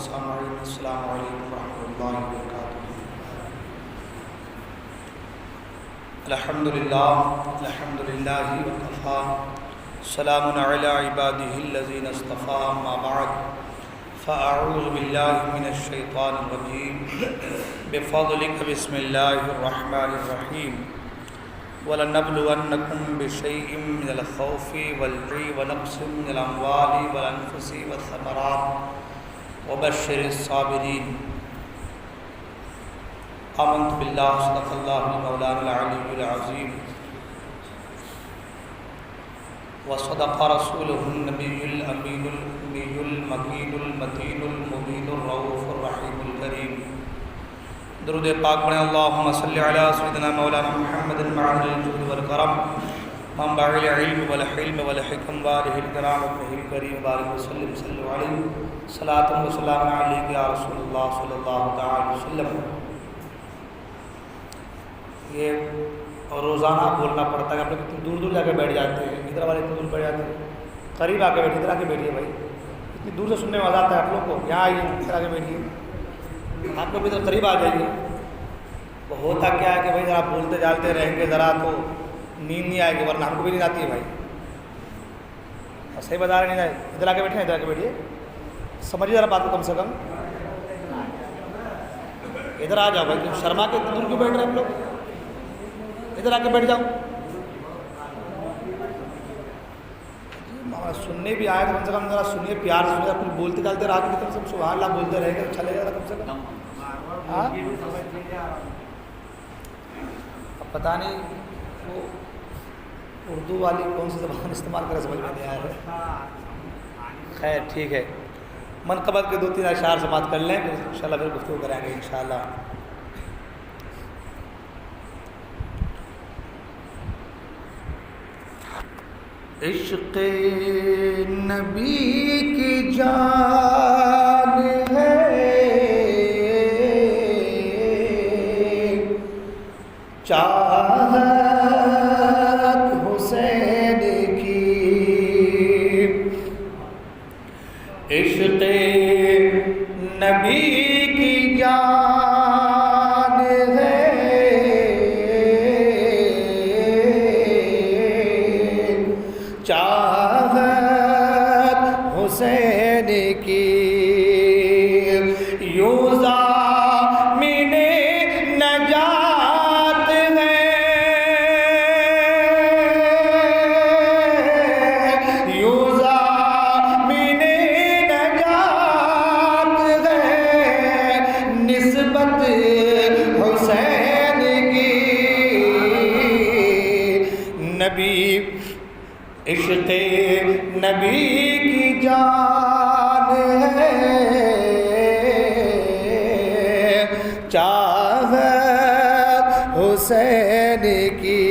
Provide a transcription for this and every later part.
سامعین، السلام علیکم ورحمۃ اللہ وبرکاتہ۔ الحمدللہ وکفیٰ، سلام علی عبادہ الذین اصطفیٰ، اما بعد فاعوذ باللہ من الشیطان الرجیم، بفضلک بسم اللہ الرحمن الرحیم، وَلَنَبْلُوَنَّكُمْ بِشَيْءٍ مِّنَ الْخَوْفِ وَالْجُوعِ وَنَقْصٍ مِّنَ الْأَمْوَالِ وَالْأَنفُسِ وَالثَّمَرَاتِ وَبَشِّرِ الصَّابِرِينَ۔ آمنت باللہ، صدق اللہ مولانا العلی العظیم، وصدق رسولہ النبی الامین الامی المکین المتین المبین الرؤوف الرحیم الکریم۔ درود پاک پڑھیں، اللہم صلی علی سیدنا مولانا محمد معدن الجود والکرم، منبع العلم والحلم والحکم، والہ الکرام ابنہ الکریم، بارک وسلم صلی علیہ صلاۃ و سلام علیہ یا رسول اللہ صلی اللہ تعالی وسلم۔ یہ روزانہ بولنا پڑتا ہے، ہم لوگ اتنی دور دور جا کے بیٹھ جاتے ہیں، ادھر والے اتنی دور بیٹھ جاتے ہیں، قریب آ کے بیٹھیے، ادھر آ کے بیٹھیے بھائی، اتنی دور سے سننے میں مزہ آتا ہے آپ لوگ کو، یہاں آئیے ادھر آ کے بیٹھیے، آپ کو بھی ادھر قریب آ جائیے۔ وہ ہوتا کیا ہے کہ بھائی ذرا بولتے جالتے رہیں گے ذرا تو نیند نہیں آئے گی، ورنہ ہم کو بھی نیند آتی ہے بھائی، صحیح بتا رہے نہیں، ادھر آ کے بیٹھے، ادھر آ کے بیٹھیے، سمجھیے ذرا بات کو کم سے کم، ادھر آ جاؤ بھائی، شرما کے اتنی دور کیوں بیٹھ رہے ہیں ہم لوگ، ادھر آ کے بیٹھ جاؤ، سننے بھی آئے تو کم سے کم ذرا سنیے، پیار سے سنیے، کچھ بولتے چالتے رہا کہ کم سے کم سبحان اللہ بولتے رہیں گے، اچھا لگے گا کم سے کم۔ ہاں اب پتہ نہیں وہ اردو والی کون سی زبان استعمال کرے، سمجھ میں نہیں آ رہا ہے، خیر ٹھیک ہے، منقبت کے 2-3 اشعار سماعت کر لیں، پھر انشاءاللہ پھر گفتگو کریں گے انشاءاللہ۔ عشق نبی کی جان ہے، چاہت حسین کی، عشق نبی کی جان ہے، چاہت حسین کی، یوں ضامن نجات ہے، یوں ضامن نجات ہے، نسبت حسین کی، نبی عشق نبی کی جان ہے، چاہت حسین کی،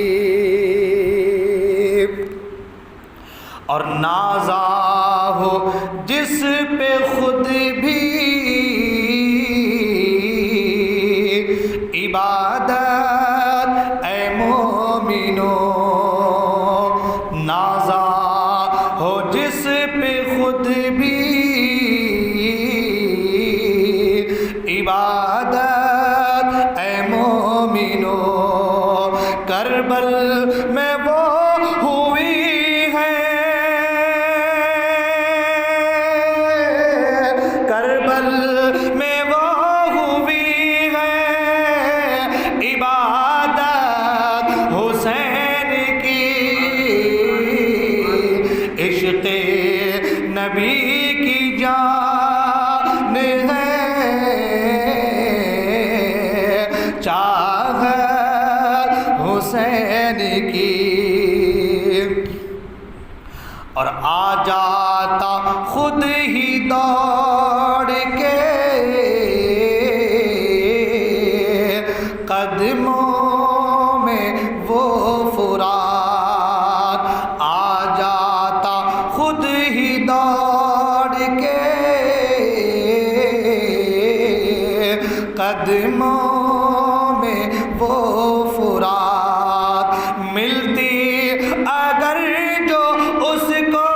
اور نازا ہو جس پہ خود بھی عبادت اے مومنو، نازا ہو جس پہ خود بھی عبادت اے مومنو، کربل میں وہ ہوئی ہے، کربل میں وہ ہوئی ہے، عبادت حسین کی، عشق نبی کی جان ہے، چاہت حسین کی، اور آ جاتا خود ہی دوڑ کے قدموں میں وہ فرات، آ جاتا خود ہی دوڑ کے قدموں میں وہ فرات، ملتی اگر جو اس کو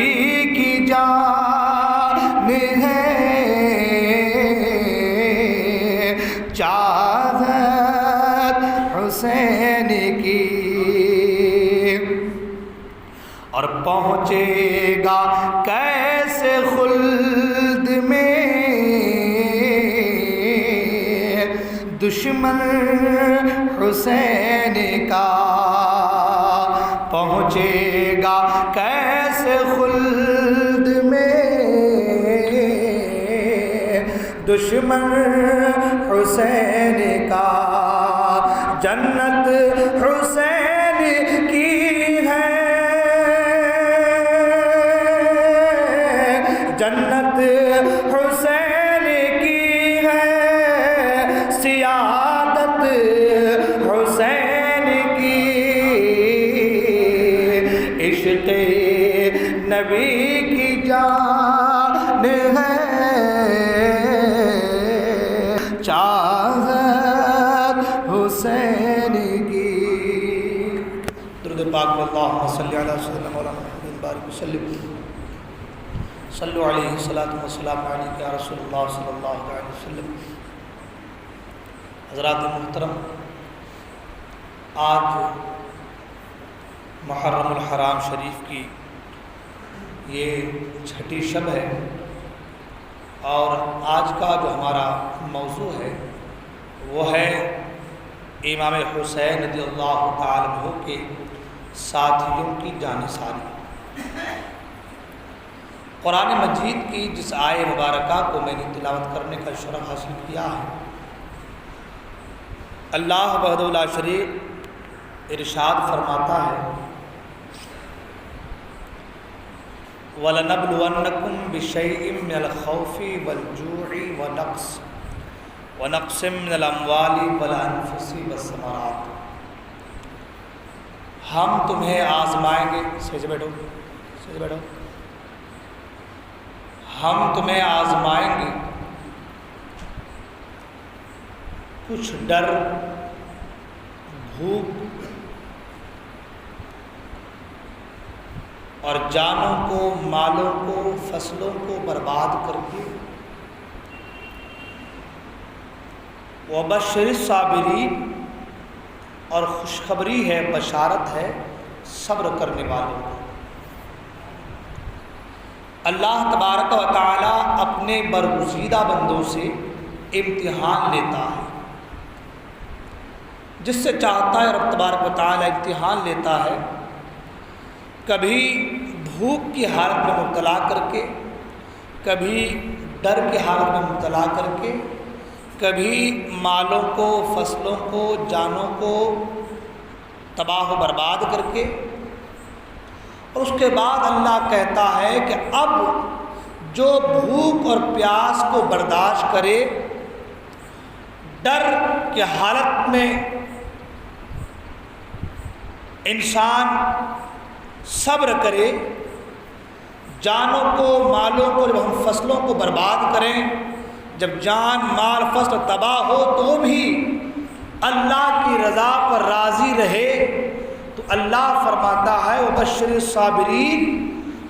نبی کی جان ہے، چاہت حسین کی، اور پہنچے گا کیسے خلد میں دشمن حسین کا، پہنچے گا کیسے خلد میں دشمن حسین کا، جنت حسین کی ہے، جنت حسین کی ہے، سیادت حسین کی، عشق نبی کی جان ہے، چاہت حسین کی۔ درود پاک میں اللہم صلی علی سیدنا مولانا محمد بارک وسلم، صلو علیہ الصلاۃ والسلام علیک یا رسول اللہ صلی اللہ علیہ وسلم۔ حضرات محترم، آج محرم الحرام شریف کی یہ چھٹی شب ہے، اور آج کا جو ہمارا موضوع ہے وہ ہے امام حسین رضی اللہ تعالیٰ عنہ کے ساتھیوں کی جانثاری۔ قرآن مجید کی جس آیے مبارکہ کو میں نے تلاوت کرنے کا شرف حاصل کیا ہے، اللہ وحدہ لا شریک ارشاد فرماتا ہے وَلَنَبْلُوَنَّكُمْ بِشَيْءٍ مِّنَ الْخَوْفِ وَالْجُوعِ وَنَقْصٍ مِّنَ الْأَمْوَالِ وَالْأَنفُسِ وَالثَّمَرَاتِ، ہم تمہیں آزمائیں گے، سجدے بیٹھو، سجدے بیٹھو، ہم تمہیں آزمائیں گے کچھ ڈر، بھوک اور جانوں کو، مالوں کو، فصلوں کو برباد کر کے، وَبَشِّرِ الصَّابِرِينَ، اور خوشخبری ہے، بشارت ہے صبر کرنے والوں کو۔ اللہ تبارک و تعالی اپنے برگزیدہ بندوں سے امتحان لیتا ہے، جس سے چاہتا ہے رب تبارک و تعالی امتحان لیتا ہے، کبھی بھوک کی حالت میں مبتلا کر کے، کبھی ڈر کی حالت میں مبتلا کر کے، کبھی مالوں کو، فصلوں کو، جانوں کو تباہ و برباد کر کے، اور اس کے بعد اللہ کہتا ہے کہ اب جو بھوک اور پیاس کو برداشت کرے، ڈر کی حالت میں انسان صبر کرے، جانوں کو، مالوں کو، جب ہم فصلوں کو برباد کریں، جب جان، مال، فصل تباہ ہو تو بھی اللہ کی رضا پر راضی رہے، تو اللہ فرماتا ہے وَبَشِّرِ الصَّابِرِينَ،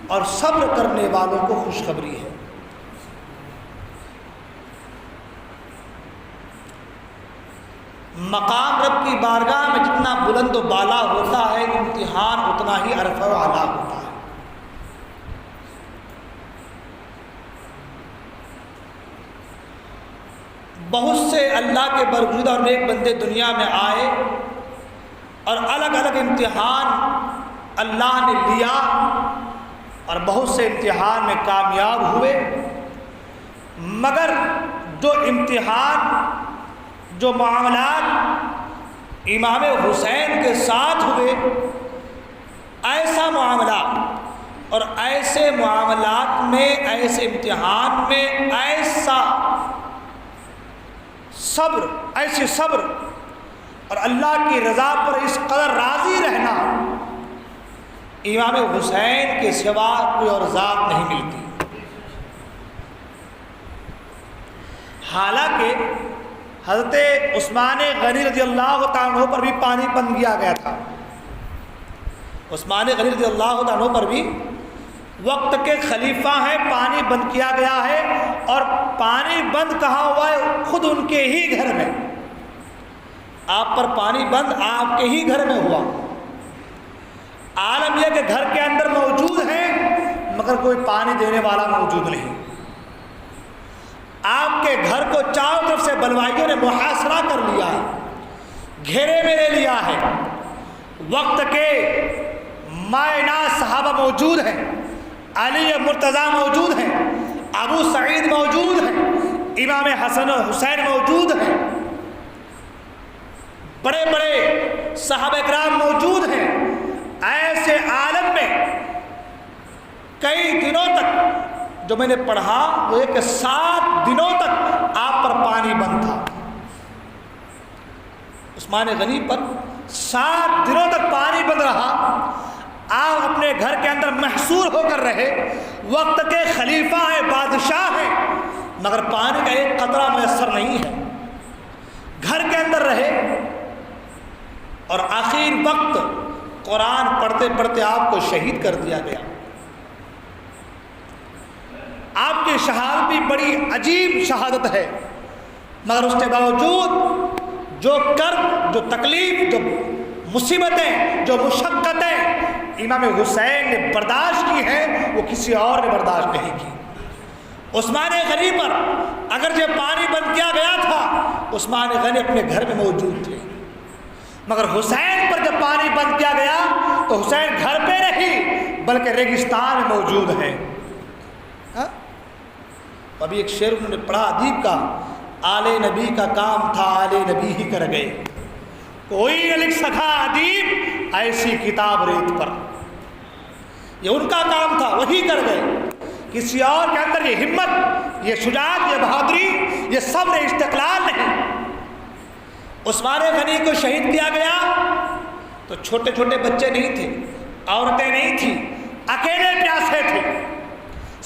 اور صبر کرنے والوں کو خوشخبری ہے۔ مقام رب کی بارگاہ میں جتنا بلند و بالا ہوتا ہے، امتحان اتنا ہی ارفع و اعلیٰ ہوتا ہے۔ بہت سے اللہ کے برگزیدہ اور نیک بندے دنیا میں آئے اور الگ الگ امتحان اللہ نے لیا، اور بہت سے امتحان میں کامیاب ہوئے، مگر جو امتحان، جو معاملات امام حسین کے ساتھ ہوئے، ایسا معاملہ اور ایسے معاملات میں، ایسے امتحان میں ایسا صبر، ایسے صبر اور اللہ کی رضا پر اس قدر راضی رہنا، امام حسین کے سوا کوئی اور ذات نہیں ملتی۔ حالانکہ حضرت عثمان غنی رضی اللہ تعالیٰ عنہ پر بھی پانی بند کیا گیا تھا، عثمان غنی رضی اللہ تعالیٰ عنہ پر بھی وقت کے خلیفہ ہیں، پانی بند کیا گیا ہے، اور پانی بند کہاں ہوا ہے؟ خود ان کے ہی گھر میں۔ آپ پر پانی بند آپ کے ہی گھر میں ہوا۔ عالم یہ کہ گھر کے اندر موجود ہیں مگر کوئی پانی دینے والا موجود نہیں۔ آپ کے گھر کو چاروں طرف سے بلوائیوں نے محاصرہ کر لیا ہے، گھیرے میں لے لیا ہے۔ وقت کے مائنات صحابہ موجود ہیں، علی مرتضیٰ موجود ہیں، ابو سعید موجود ہیں، امام حسن و حسین موجود ہیں، بڑے بڑے صحابہ کرام موجود ہیں۔ ایسے عالم میں کئی دنوں تک جو میں نے پڑھا وہ یہ کہ 7 دنوں تک آپ پر پانی بند تھا۔ عثمان غنی پر 7 دنوں تک پانی بند رہا۔ آپ اپنے گھر کے اندر محصور ہو کر رہے، وقت کے خلیفہ ہیں، بادشاہ ہیں، مگر پانی کا ایک قطرہ میسر نہیں ہے۔ گھر کے اندر رہے اور آخر وقت قرآن پڑھتے پڑھتے آپ کو شہید کر دیا گیا۔ آپ کی شہادت بھی بڑی عجیب شہادت ہے، مگر اس کے باوجود جو کرب، جو تکلیف، جو مصیبتیں، جو مشقتیں امام حسین نے برداشت کی ہیں وہ کسی اور نے برداشت نہیں کی۔ عثمان غنی پر اگر جو پانی بند کیا گیا تھا، عثمان غنی اپنے گھر میں موجود تھے، مگر حسین پر جب پانی بند کیا گیا تو حسین گھر پہ نہیں بلکہ ریگستان میں موجود ہے۔ ابھی ایک شعر انہوں نے پڑھا ادیب کا، آل نبی کا کام تھا آل نبی ہی کر گئے، کوئی نہ لکھ سکا ادیب ایسی کتاب ریت پر۔ یہ ان کا کام تھا، وہی کر گئے۔ کسی اور کے اندر یہ ہمت، یہ شجاعت، یہ بہادری، یہ صبر، استقلال نہیں۔ عثمان غنی کو شہید کیا گیا تو چھوٹے چھوٹے بچے نہیں تھے، عورتیں نہیں تھیں، اکیلے پیاسے تھے،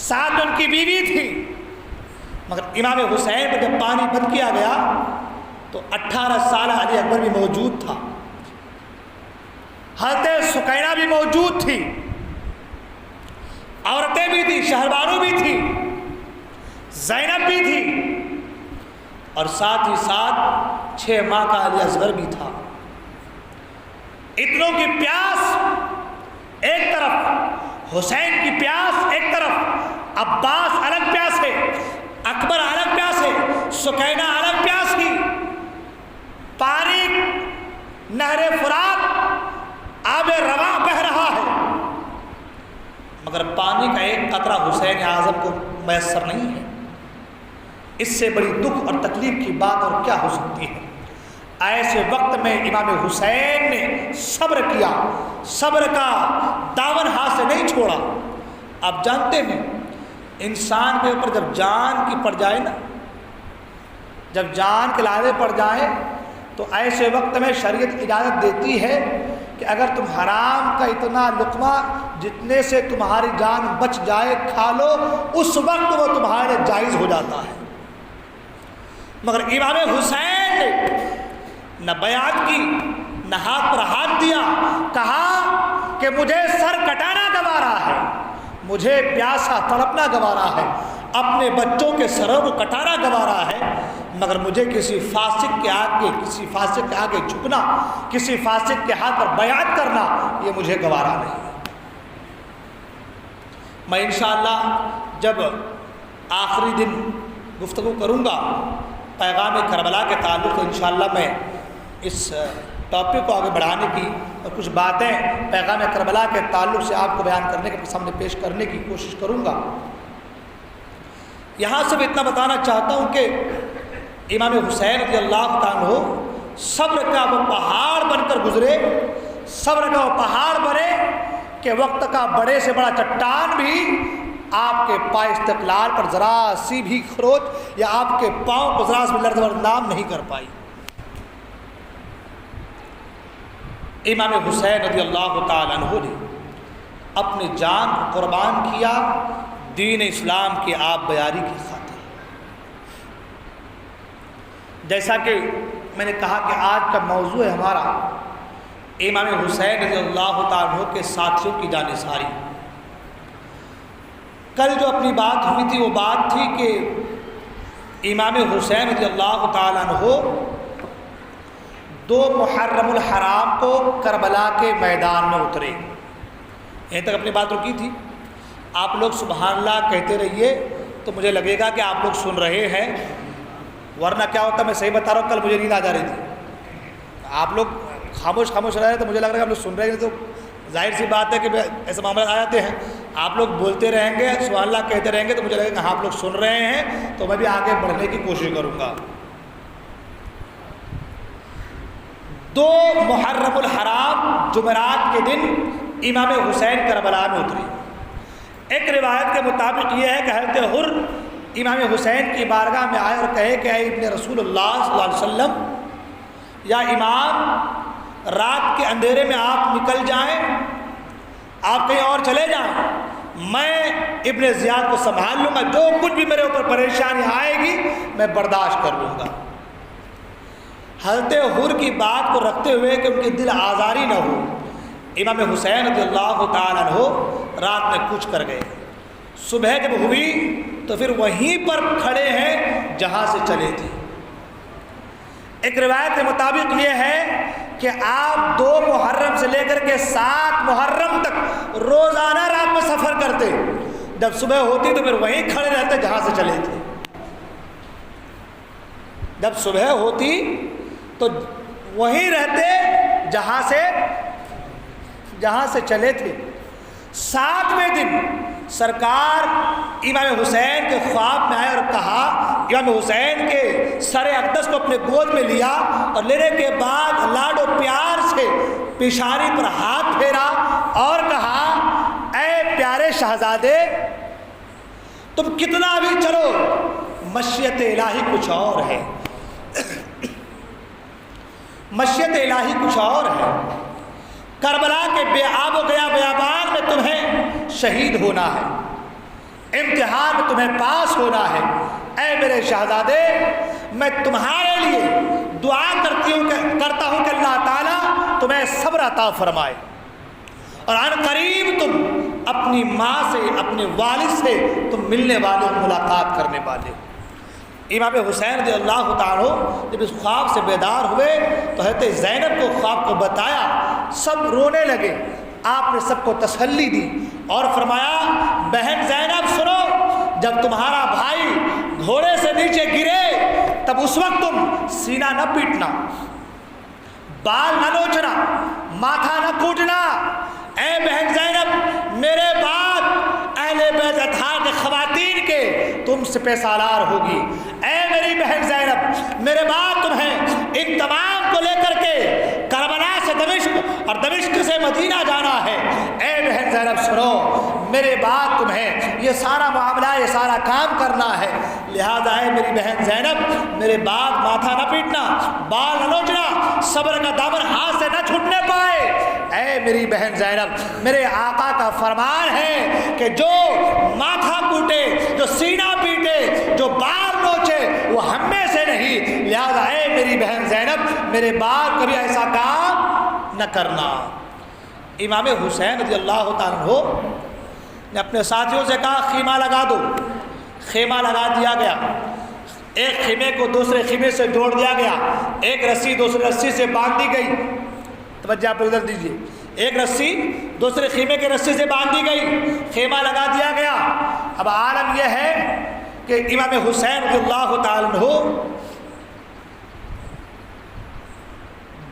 ساتھ ان کی بیوی تھی، مگر امام حسین پر جب پانی بند کیا گیا تو 18 سالہ علی اکبر بھی موجود تھا، حضرت سکینہ بھی موجود تھی، عورتیں بھی تھی، شہربانو بھی تھی، زینب بھی تھی، اور ساتھ ہی ساتھ 6 ماہ کا علی اصغر بھی تھا۔ اتنوں کی پیاس ایک طرف، حسین کی پیاس ایک طرف، عباس الگ پیاس ہے، اکبر الگ پیاس ہے، سکینہ الگ پیاس کی۔ پانی نہر فرات آب رواں بہہ رہا ہے، مگر پانی کا ایک قطرہ حسین اعظم کو میسر نہیں ہے۔ اس سے بڑی دکھ اور تکلیف کی بات اور کیا ہو سکتی ہے؟ ایسے وقت میں امام حسین نے صبر کیا، صبر کا دامن ہاتھ سے نہیں چھوڑا۔ آپ جانتے ہیں انسان کے اوپر جب جان کی پڑ جائے نا، جب جان کے لالے پڑ جائے تو ایسے وقت میں شریعت اجازت دیتی ہے کہ اگر تم حرام کا اتنا لقمہ جتنے سے تمہاری جان بچ جائے کھا لو، اس وقت وہ تمہارے جائز ہو جاتا ہے۔ مگر امام حسین نے نہ بیعت کی، نہ ہاتھ پر ہاتھ دیا، کہا کہ مجھے سر کٹانا گوارا ہے، مجھے پیاسا تڑپنا گوارا ہے، اپنے بچوں کے سروں کو کٹانا گوارا ہے، مگر مجھے کسی فاسق کے آگے جھکنا، کسی فاسق کے ہاتھ پر بیعت کرنا یہ مجھے گوارا نہیں۔ میں انشاءاللہ جب آخری دن گفتگو کروں گا پیغام کربلا کے تعلق سے، انشاءاللہ میں اس ٹاپک کو آگے بڑھانے کی اور کچھ باتیں پیغام کربلا کے تعلق سے آپ کو بیان کرنے کے سامنے پیش کرنے کی کوشش کروں گا۔ یہاں صرف اتنا بتانا چاہتا ہوں کہ امام حسین رضی اللہ تعالیٰ عنہ صبر کا وہ پہاڑ بن کر گزرے، صبر کا وہ پہاڑ بنے کہ وقت کا بڑے سے بڑا چٹان بھی آپ کے پائے استقلال پر ذرا سی بھی خروچ یا آپ کے پاؤں کو ذرا سی بھی لرز و اندام نہیں کر پائی۔ امام حسین رضی اللہ تعالیٰ عنہ نے اپنی جان کو قربان کیا دین اسلام کی آب بیاری کی خاطر۔ جیسا کہ میں نے کہا کہ آج کا موضوع ہے ہمارا امام حسین رضی اللہ تعالیٰ عنہ کے ساتھیوں کی جانثاری۔ کل جو اپنی بات ہوئی تھی وہ بات تھی کہ امام حسین رضی اللہ تعالیٰ عنہ 2 محرم الحرام کو کربلا کے میدان میں اترے. یہیں تک اپنی بات رکی تھی. آپ لوگ سبحان اللہ کہتے رہیے تو مجھے لگے گا کہ آپ لوگ سن رہے ہیں، ورنہ کیا ہوتا میں صحیح بتا رہا ہوں، کل مجھے نیند آ جا رہی تھی. آپ لوگ خاموش رہے تو مجھے لگ رہا ہے کہ آپ لوگ سن رہے ہیں، تو ظاہر سی بات ہے کہ ایسے معاملات آ جاتے ہیں. آپ لوگ بولتے رہیں گے، سبحان اللہ کہتے رہیں گے تو مجھے لگے گا آپ لوگ سن رہے ہیں، تو میں بھی آگے بڑھنے کی کوشش کروں گا. 2 محرم الحرام جمعرات کے دن امام حسین کربلا میں اتری. ایک روایت کے مطابق یہ ہے کہ حضرت حر امام حسین کی بارگاہ میں آئے اور کہے کہ اے ابن رسول اللہ صلی اللہ علیہ وسلم، یا امام رات کے اندھیرے میں آپ نکل جائیں، آپ کہیں اور چلے جائیں، میں ابن زیاد کو سنبھال لوں گا، جو کچھ بھی میرے اوپر پریشانی آئے گی میں برداشت کر لوں گا. حضرت حر کی بات کو رکھتے ہوئے کہ ان کی دل آزاری نہ ہو، امام حسین رضی اللہ تعالیٰ عنہ رات میں کچھ کر گئے. صبح جب ہوئی تو پھر وہیں پر کھڑے ہیں جہاں سے چلے تھے. ایک روایت کے مطابق یہ ہے کہ آپ 2 محرم سے لے کر کے 7 محرم تک روزانہ رات میں سفر کرتے. جب صبح ہوتی تو پھر وہیں کھڑے رہتے جہاں سے چلے تھے. جب صبح ہوتی تو وہیں رہتے جہاں سے چلے تھے. 7ویں دن سرکار امام حسین کے خواب میں آئے اور کہا، امام حسین کے سر اقدس کو اپنے گود میں لیا اور لینے کے بعد لاڈ و پیار سے پیشانی پر ہاتھ پھیرا اور کہا، اے پیارے شہزادے، تم کتنا بھی چلو، مشیت الہی کچھ اور ہے. مشیت الہی کچھ اور ہے. کربلا کے بے آب و گیا بیابان میں تمہیں شہید ہونا ہے، امتحان میں تمہیں پاس ہونا ہے. اے میرے شہزادے، میں تمہارے لیے دعا کرتا ہوں کہ اللہ تعالیٰ تمہیں صبر عطا فرمائے، اور عن قریب تم اپنی ماں سے، اپنے والد سے تم ملنے والے ہو، ملاقات کرنے والے. امام حسین رضی اللہ تعالیٰ جب اس خواب سے بیدار ہوئے تو حضرت زینب کو خواب کو بتایا. سب رونے لگے. آپ نے سب کو تسلی دی اور فرمایا، بہن زینب سنو، جب تمہارا بھائی گھوڑے سے نیچے گرے تب اس وقت تم سینہ نہ پیٹنا، بال نہ نوچنا، ماتھا نہ کوٹنا. اے بہن زینب، میرے بعد اہل بیت اطہار کے خواتین کے تم سپہ سالار ہوگی. اے میری بہن زینب، میرے بعد تمہیں ان تمام کو لے کر کے کربلا سے دمشق اور دمشق سے مدینہ جانا ہے. اے بہن زینب سنو، میرے بعد تمہیں یہ سارا معاملہ، یہ سارا کام کرنا ہے. لہذا اے میری بہن زینب، میرے بعد ماتھا نہ پیٹنا، بال نہ نوچنا، صبر کا دامن ہاتھ سے نہ چھوٹنے پائے. اے میری بہن زینب، میرے آقا کا فرمان ہے کہ جو ماتھا کوٹے، جو سینہ پیٹے، جو بال نوچے، وہ ہم میں سے نہیں. لہذا اے میری بہن زینب، میرے بعد کبھی ایسا کام نہ کرنا. امام حسین رضی اللہ تعالیٰ عنہ نے اپنے ساتھیوں سے کہا، خیمہ لگا دو. خیمہ لگا دیا گیا. ایک خیمے کو دوسرے خیمے سے جوڑ دیا گیا. ایک رسی دوسرے رسی سے باندھ دی گئی. توجہ آپ ادھر دیجیے. ایک رسی دوسرے خیمے کے رسی سے باندھ دی گئی. خیمہ لگا دیا گیا. اب عالم یہ ہے کہ امام حسین رضی اللہ تعالیٰ عنہ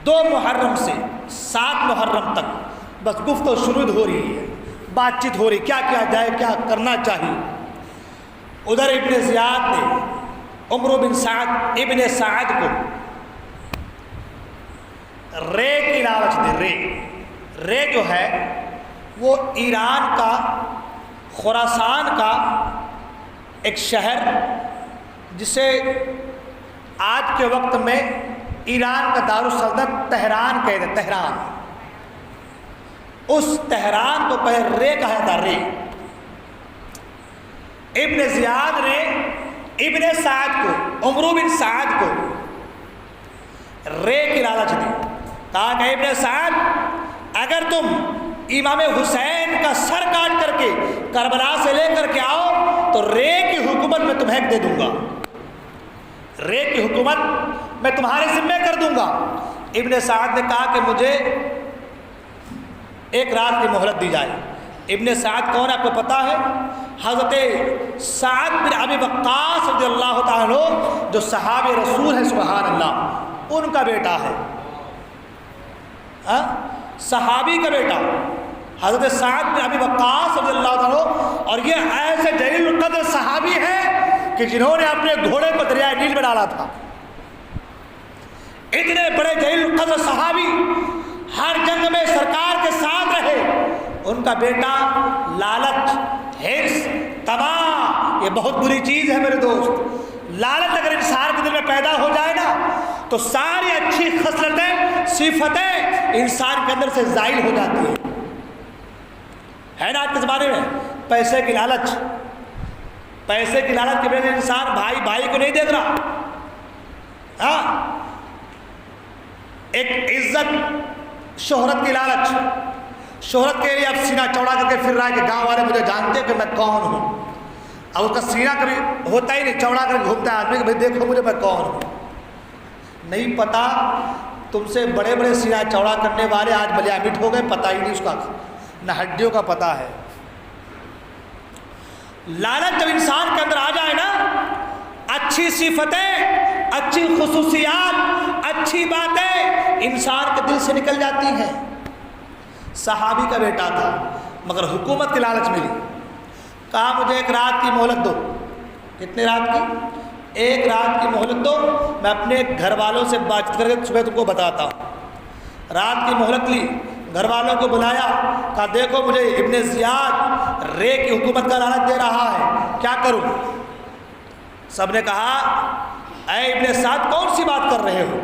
2 محرم سے 7 محرم تک بس گفتگو شروع ہو رہی ہے، بات چیت ہو رہی، کیا کیا جائے، کیا کرنا چاہیے. ادھر ابن زیاد نے عمرو بن سعد ابن سعد کو رے کی لالچ دے. رے جو ہے وہ ایران کا، خراسان کا ایک شہر جسے آج کے وقت میں ایران کا دارالسلطنت تہران کہتے ہیں. تہران، اس تہران کو پہلے رے کہا تھا. رے. ابن زیاد نے ابن سعد کو، عمرو بن سعد کو رے کی لالچ دی. کہا کہ ابن سعد، اگر تم امام حسین کا سر کاٹ کر کے کربلا سے لے کر کے آؤ تو رے کی حکومت میں تمہیں دے دوں گا، رے کی حکومت میں تمہارے ذمہ کر دوں گا۔ ابن سعد نے کہا کہ مجھے ایک رات کی مہلت دی جائے۔ ابن سعد کون آپ کو پتہ ہے؟ حضرت سعد بن ابی وقاص رضی اللہ تعالیٰ عنہ جو صحابی رسول ہے، سبحان اللہ، ان کا بیٹا ہے، صحابی کا بیٹا حضرت سعد بن ابی وقاص رضی اللہ تعالیٰ عنہ، اور یہ ایسے جلیل القدر صحابی ہیں کہ جنہوں نے اپنے گھوڑے کو دریائے نیل میں ڈالا تھا۔ اتنے بڑے جلیل القدر صحابی ہر جنگ میں سرکار کے ساتھ رہے، ان کا بیٹا لالچ، حرص، طمع، یہ بہت بری چیز ہے میرے دوست۔ لالچ اگر انسان کے دل میں پیدا ہو جائے نا تو ساری اچھی خصلتیں، صفتیں انسان کے اندر سے زائل ہو جاتی ہیں۔ ہے نا آج کے زمانے میں پیسے کی لالچ، پیسے کی لالچ کی وجہ سے انسان بھائی بھائی کو نہیں دیکھ رہا، ہاں، ایک عزت، شہرت کی لالچ، شہرت کے لیے اب سینہ چوڑا کر کے پھر رہا ہے کہ گاؤں والے مجھے جانتے ہیں کہ میں کون ہوں۔ اب اس کا سینہ کبھی ہوتا ہی نہیں، چوڑا کر گھومتا ہے آدمی کہ بھائی دیکھو مجھے میں کون ہوں۔ نہیں پتا تم سے بڑے بڑے سینہ چوڑا کرنے والے آج بلیامٹ ہو گئے، پتہ ہی نہیں اس کا، نہ ہڈیوں کا پتہ ہے۔ لالچ جب انسان کے اندر آ جائے نا، اچھی صفتیں، اچھی خصوصیات، اچھی باتیں انسان کے دل سے نکل جاتی ہیں۔ صحابی کا بیٹا تھا مگر حکومت کی لالچ ملی، کہا مجھے ایک رات کی مہلت دو۔ کتنے رات کی؟ ایک رات کی مہلت دو، میں اپنے گھر والوں سے بات کر کے صبح تم کو بتاتا ہوں۔ رات کی مہلت لی، گھر والوں کو بلایا، کہا دیکھو مجھے ابن زیاد رے کی حکومت کا لالچ دے رہا ہے، کیا کروں؟ سب نے کہا اے ابن سعد کون سی بات کر رہے ہو؟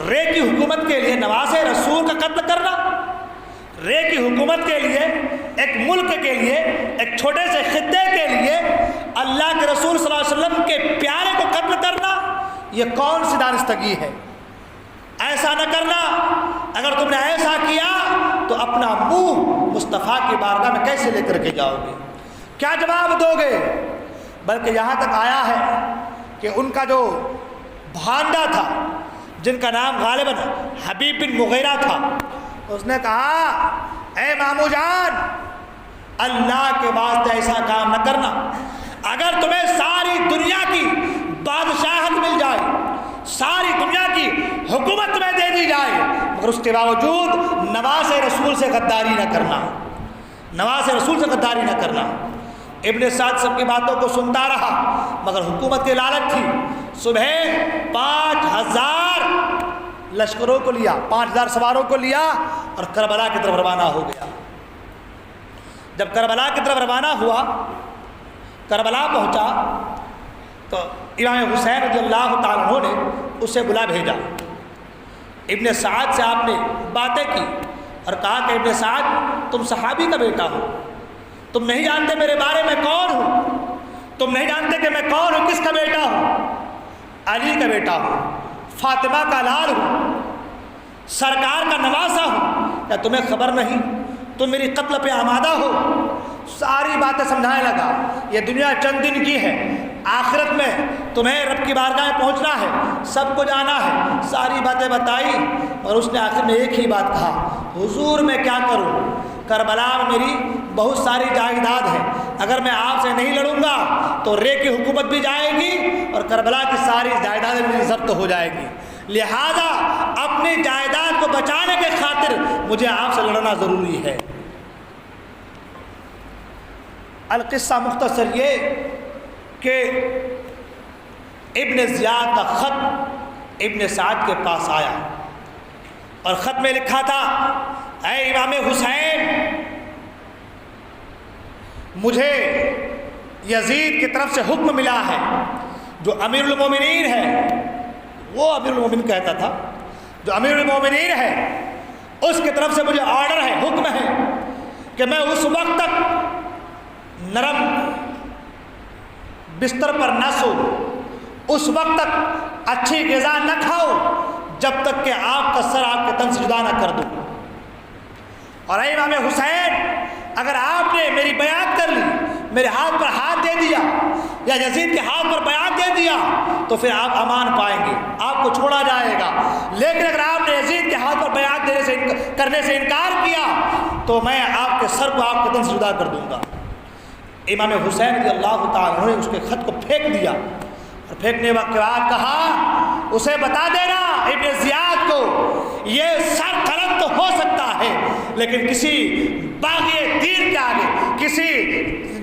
رے کی حکومت کے لیے نواز رسول کا قتل کرنا، رے کی حکومت کے لیے، ایک ملک کے لیے، ایک چھوٹے سے خطے کے لیے اللہ کے رسول صلی اللہ علیہ وسلم کے پیارے کو قتل کرنا، یہ کون سی دانستگی ہے؟ ایسا نہ کرنا، اگر تم نے ایسا کیا تو اپنا منہ مصطفیٰ کی بارگاہ میں کیسے لے کر کے جاؤ گے؟ کیا جواب دو گے؟ بلکہ یہاں تک آیا ہے کہ ان کا جو بھانڈا تھا، جن کا نام غالباً حبیب بن مغیرہ تھا، اس نے کہا اے مامو جان، اللہ کے واسطے ایسا کام نہ کرنا۔ اگر تمہیں ساری دنیا کی بادشاہت مل جائے، ساری دنیا کی حکومت تمہیں دے دی جائے، مگر اس کے باوجود نواز رسول سے غداری نہ کرنا، نواز رسول سے غداری نہ کرنا۔ ابن سعد سب کی باتوں کو سنتا رہا مگر حکومت کی لالچ تھی۔ صبح 5000 لشکروں کو لیا، 5000 سواروں کو لیا اور کربلا کی طرف روانہ ہو گیا۔ جب کربلا کی طرف روانہ ہوا، کربلا پہنچا تو امام حسین رضی اللہ تعالیٰ عنہ نے اسے بلا بھیجا۔ ابن سعد سے آپ نے باتیں کی اور کہا کہ ابن سعد تم صحابی کا بیٹا ہو، تم نہیں جانتے میرے بارے میں کون ہوں، تم نہیں جانتے کہ میں کون ہوں، کس کا بیٹا ہوں؟ علی کا بیٹا ہوں، فاطمہ کا لال ہوں، سرکار کا نواسا ہوں، کیا تمہیں خبر نہیں؟ تم میری قتل پہ آمادہ ہو۔ ساری باتیں سمجھانے لگا، یہ دنیا چند دن کی ہے، آخرت میں تمہیں رب کی بارگاہ میں پہنچنا ہے، سب کو جانا ہے، ساری باتیں بتائی اور اس نے آخر میں ایک ہی بات کہا، حضور میں کیا کروں؟ کربلا میں میری بہت ساری جائیداد ہے، اگر میں آپ سے نہیں لڑوں گا تو رے کی حکومت بھی جائے گی اور کربلا کی ساری جائیدادیں میری ضبط ہو جائے گی، لہذا اپنی جائیداد کو بچانے کے خاطر مجھے آپ سے لڑنا ضروری ہے۔ القصہ مختصر یہ کہ ابن زیاد کا خط ابن سعد کے پاس آیا اور خط میں لکھا تھا اے امام حسین، مجھے یزید کی طرف سے حکم ملا ہے، جو امیر المومنین ہے، وہ امیر المومنین کہتا تھا، جو امیر المومنین ہے اس کی طرف سے مجھے آرڈر ہے، حکم ہے کہ میں اس وقت تک نرم بستر پر نہ سو، اس وقت تک اچھی غذا نہ کھاؤ جب تک کہ آپ کا سر آپ کے تن سے جدا نہ کر دوں۔ اور اے امام حسین، اگر آپ نے میری بیعت کر لی، میرے ہاتھ پر ہاتھ دے دیا یا یزید کے ہاتھ پر بیعت دے دیا تو پھر آپ امان پائیں گے، آپ کو چھوڑا جائے گا۔ لیکن اگر آپ نے یزید کے ہاتھ پر بیعت کرنے سے انکار کیا تو میں آپ کے سر کو آپ کے تن سے جدا کر دوں گا۔ امام حسین رضی اللہ تعالیٰ عنہ نے اس کے خط کو پھینک دیا، اور پھینکنے کے بعد کہا اسے بتا دینا ابن زیاد کو، یہ سر قلم تو ہو سکتا ہے لیکن کسی باغی دین کے آگے، کسی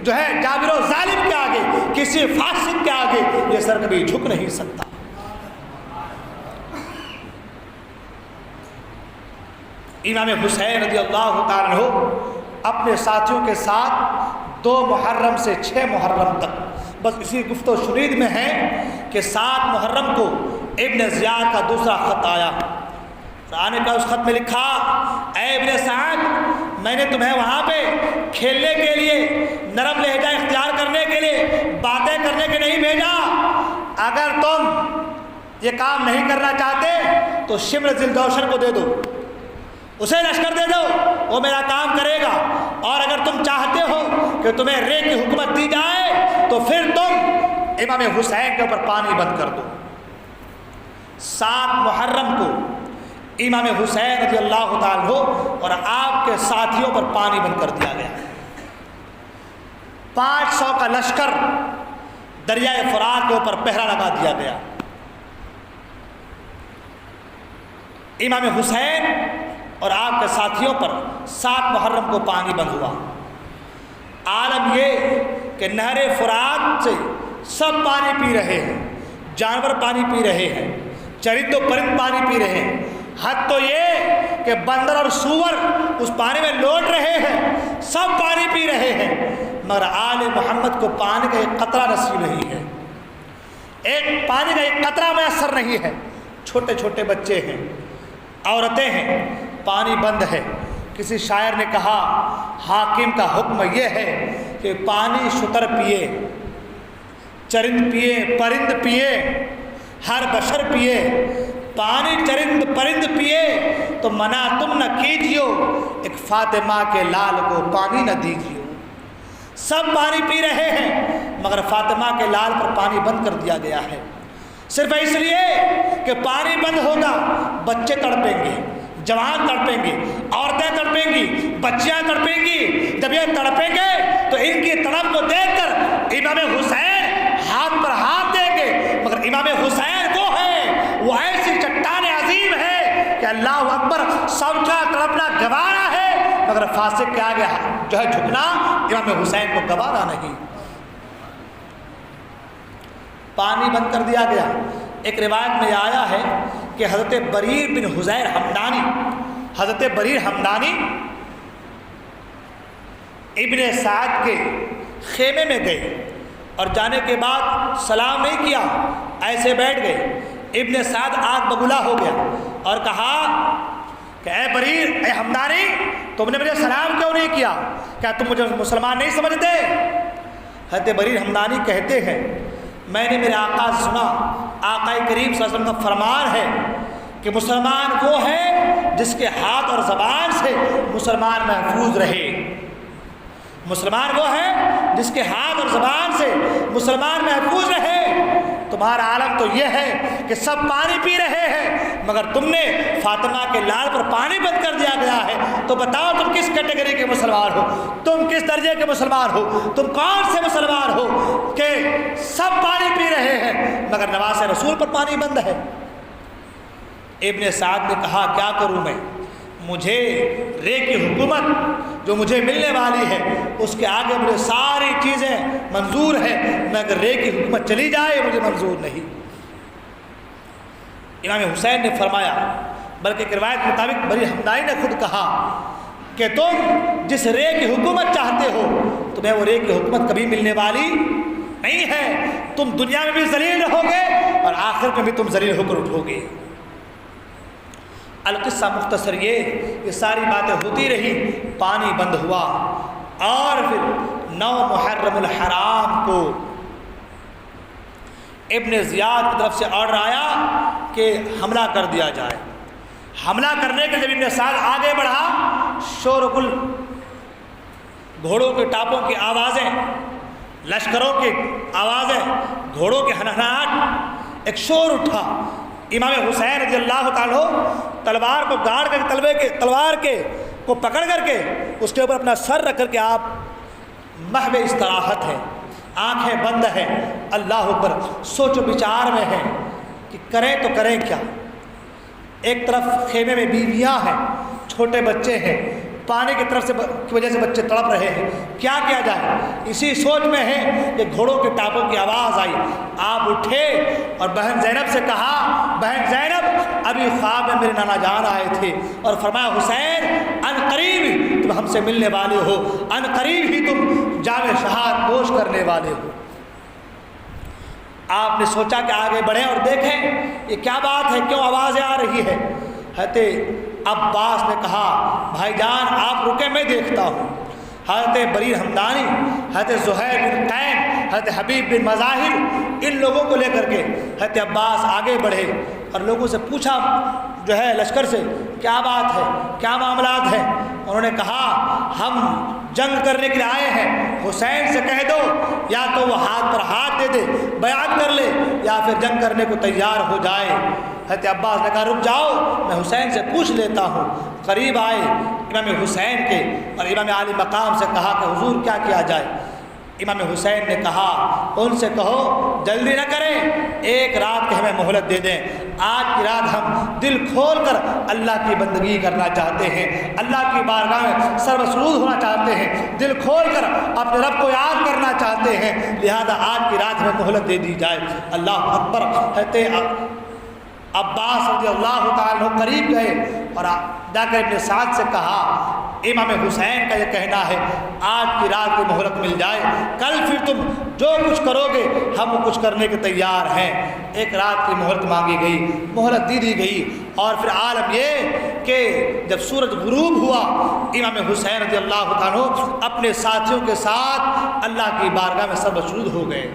جو ہے جابر و ظالم کے آگے، کسی فاسق کے آگے یہ سر کبھی جھک نہیں سکتا۔ امام حسین رضی اللہ تعالیٰ عنہ اپنے ساتھیوں کے ساتھ 2 محرم سے 6 محرم تک، بس اسی گفت و شنید میں ہے کہ 7 محرم کو ابن زیاد کا دوسرا خط آیا۔ آنے کا اس خط میں لکھا، اے ابن سعد، میں نے تمہیں وہاں پہ کھیلنے کے لیے، نرم لہجہ اختیار کرنے کے لیے، باتیں کرنے کے نہیں بھیجا۔ اگر تم یہ کام نہیں کرنا چاہتے تو شمر ذوالجوشن کو دے دو، اسے لشکر دے دو، وہ میرا کام کرے گا۔ اور اگر تم چاہتے ہو کہ تمہیں رے کی حکومت دی جائے تو پھر تم امام حسین کے اوپر پانی بند کر دو۔ 7 محرم کو امام حسین رضی اللہ تعالیٰ عنہ اور آپ کے ساتھیوں پر پانی بند کر دیا گیا۔ 500 کا لشکر دریائے فرات کے اوپر پہرا لگا دیا گیا۔ امام حسین اور آپ کے ساتھیوں پر 7 محرم کو پانی بند ہوا۔ عالم یہ کہ نہر فرات سے سب پانی پی رہے ہیں، جانور پانی پی رہے ہیں، چرند و پرند پانی پی رہے ہیں، حد تو یہ کہ بندر اور سور اس پانی میں لوٹ رہے ہیں، سب پانی پی رہے ہیں، مگر آل محمد کو پانی کا ایک قطرہ نصیب نہیں ہے، ایک پانی کا ایک قطرہ میسر نہیں ہے۔ چھوٹے چھوٹے بچے ہیں، عورتیں ہیں، پانی بند ہے۔ کسی شاعر نے کہا حاکم کا حکم یہ ہے کہ پانی شتر پیے، چرند پیے، پرند پیے، ہر بشر پیے، پانی چرند پرند پیے تو منع تم نہ کیجیو، ایک فاطمہ کے لال کو پانی نہ دیجیو۔ سب پانی پی رہے ہیں مگر فاطمہ کے لال پر پانی بند کر دیا گیا ہے، صرف اس لیے کہ پانی بند ہوگا، بچے تڑپیں گے، جوان تڑپیں گے، عورتیں تڑپیں گی، بچیاں تڑپیں گی۔ جب یہ تڑپیں گے تو ان کی تڑپ کو دیکھ کر امام حسین ہاتھ پر ہاتھ دیں گے، مگر امام حسین وہ ہے، وہ ایسی چٹان عظیم ہے کہ اللہ اکبر سب کا تڑپنا گوارا ہے، مگر فاسق کے آگے جو ہے جھکنا امام حسین کو گوارا نہیں۔ پانی بند کر دیا گیا۔ ایک روایت میں آیا ہے کہ حضرت بریر بن حزیر ہمدانی، حضرت بریر ہمدانی ابن سعد کے خیمے میں گئے اور جانے کے بعد سلام نہیں کیا، ایسے بیٹھ گئے۔ ابن سعد آگ بگولا ہو گیا اور کہا کہ اے بریر، اے ہمدانی، تم نے مجھے سلام کیوں نہیں کیا؟ کیا تم مجھے مسلمان نہیں سمجھتے؟ حضرت بریر ہمدانی کہتے ہیں میں نے میرے آقا سے سنا، آقا کریم صلی اللہ علیہ وسلم کا فرمان ہے کہ مسلمان وہ ہے جس کے ہاتھ اور زبان سے مسلمان محفوظ رہے، مسلمان وہ ہے جس کے ہاتھ اور زبان سے مسلمان محفوظ رہے۔ تمہارا عالم تو یہ ہے کہ سب پانی پی رہے ہیں مگر تم نے فاطمہ کے لال پر پانی بند کر دیا گیا ہے، تو بتاؤ تم کس کیٹیگری کے مسلمان ہو، تم کس درجے کے مسلمان ہو، تم کون سے مسلمان ہو کہ سب پانی پی رہے ہیں مگر نواز رسول پر پانی بند ہے؟ ابن سعد نے کہا کیا کروں میں، مجھے رے کی حکومت جو مجھے ملنے والی ہے اس کے آگے مجھے ساری چیزیں منظور ہیں، مگر رے کی حکومت چلی جائے مجھے منظور نہیں۔ امام حسین نے فرمایا، بلکہ ایک روایت کے مطابق بری ہمدانی نے خود کہا کہ تم جس رے کی حکومت چاہتے ہو تمہیں وہ رے کی حکومت کبھی ملنے والی نہیں ہے، تم دنیا میں بھی ذلیل رہو گے اور آخرت میں بھی تم ذلیل ہو کر اٹھو گے۔ القصہ مختصر یہ ساری باتیں ہوتی رہی، پانی بند ہوا اور پھر 9 محرم الحرام کو ابن زیاد کی طرف سے آرڈر آیا کہ حملہ کر دیا جائے۔ حملہ کرنے کے جب ابن سعد آگے بڑھا شور و گل، گھوڑوں کے ٹاپوں کی آوازیں، لشکروں کی آوازیں، گھوڑوں کے ہنہناہٹ، ایک شور اٹھا۔ امام حسین رضی اللہ تعالیٰ تلوار کو گاڑ کر تلوار کو پکڑ کر کے اس کے اوپر اپنا سر رکھ کر کے آپ محو استراحت ہے، آنکھیں بند ہیں، اللہ اکبر، سوچ و بچار میں ہیں کہ کریں تو کریں کیا۔ ایک طرف خیمے میں بیویاں ہیں، چھوٹے بچے ہیں، پانی کی وجہ سے بچے تڑپ رہے ہیں، کیا کیا جائے؟ اسی سوچ میں ہے کہ گھوڑوں کے ٹاپوں کی آواز آئی۔ آپ اٹھے اور بہن زینب سے کہا، بہن زینب، ابھی خواب میں میرے نانا جان آئے تھے اور فرمایا حسین ان قریب تم ہم سے ملنے والے ہو، ان قریب ہی تم جام شہادت نوش کرنے والے ہو۔ آپ نے سوچا کہ آگے بڑھیں اور دیکھیں یہ کیا بات ہے، کیوں آوازیں آ رہی ہے۔ حضرت عباس نے کہا بھائی جان آپ رکے، میں دیکھتا ہوں۔ حضرت بریر حمدانی، حضرت زہیر بن قین، حضرت حبیب بن مظاہر، ان لوگوں کو لے کر کے حضرت عباس آگے بڑھے اور لوگوں سے پوچھا لشکر سے کیا بات ہے، کیا معاملات ہیں۔ انہوں نے کہا ہم جنگ کرنے کے لیے آئے ہیں، حسین سے کہہ دو یا تو وہ ہاتھ پر ہاتھ دے دے، بیعت کر لے، یا پھر جنگ کرنے کو تیار ہو جائے۔ حضرت عباس نے کہا رک جاؤ، میں حسین سے پوچھ لیتا ہوں۔ قریب آئے امام حسین کے اور امام عالی مقام سے کہا کہ حضور کیا کیا جائے۔ امام حسین نے کہا ان سے کہو جلدی نہ کریں، ایک رات کی ہمیں مہلت دے دیں، آج کی رات ہم دل کھول کر اللہ کی بندگی کرنا چاہتے ہیں، اللہ کی بارگاہ میں سربسرود ہونا چاہتے ہیں، دل کھول کر اپنے رب کو یاد کرنا چاہتے ہیں، لہذا آج کی رات ہمیں مہلت دے دی جائے۔ اللہ اکبر۔ حضرت عباس رضی اللہ تعالیٰ قریب گئے اور جا کر ابن سعد سے کہا امام حسین کا یہ کہنا ہے آج کی رات کو مہلت مل جائے، کل پھر تم جو کچھ کرو گے ہم کچھ کرنے کے تیار ہیں۔ ایک رات کی مہلت مانگی گئی، مہلت دی گئی، اور پھر عالم یہ کہ جب سورج غروب ہوا امام حسین رضی اللہ تعالیٰ اپنے ساتھیوں کے ساتھ اللہ کی بارگاہ میں سربسرود ہو گئے۔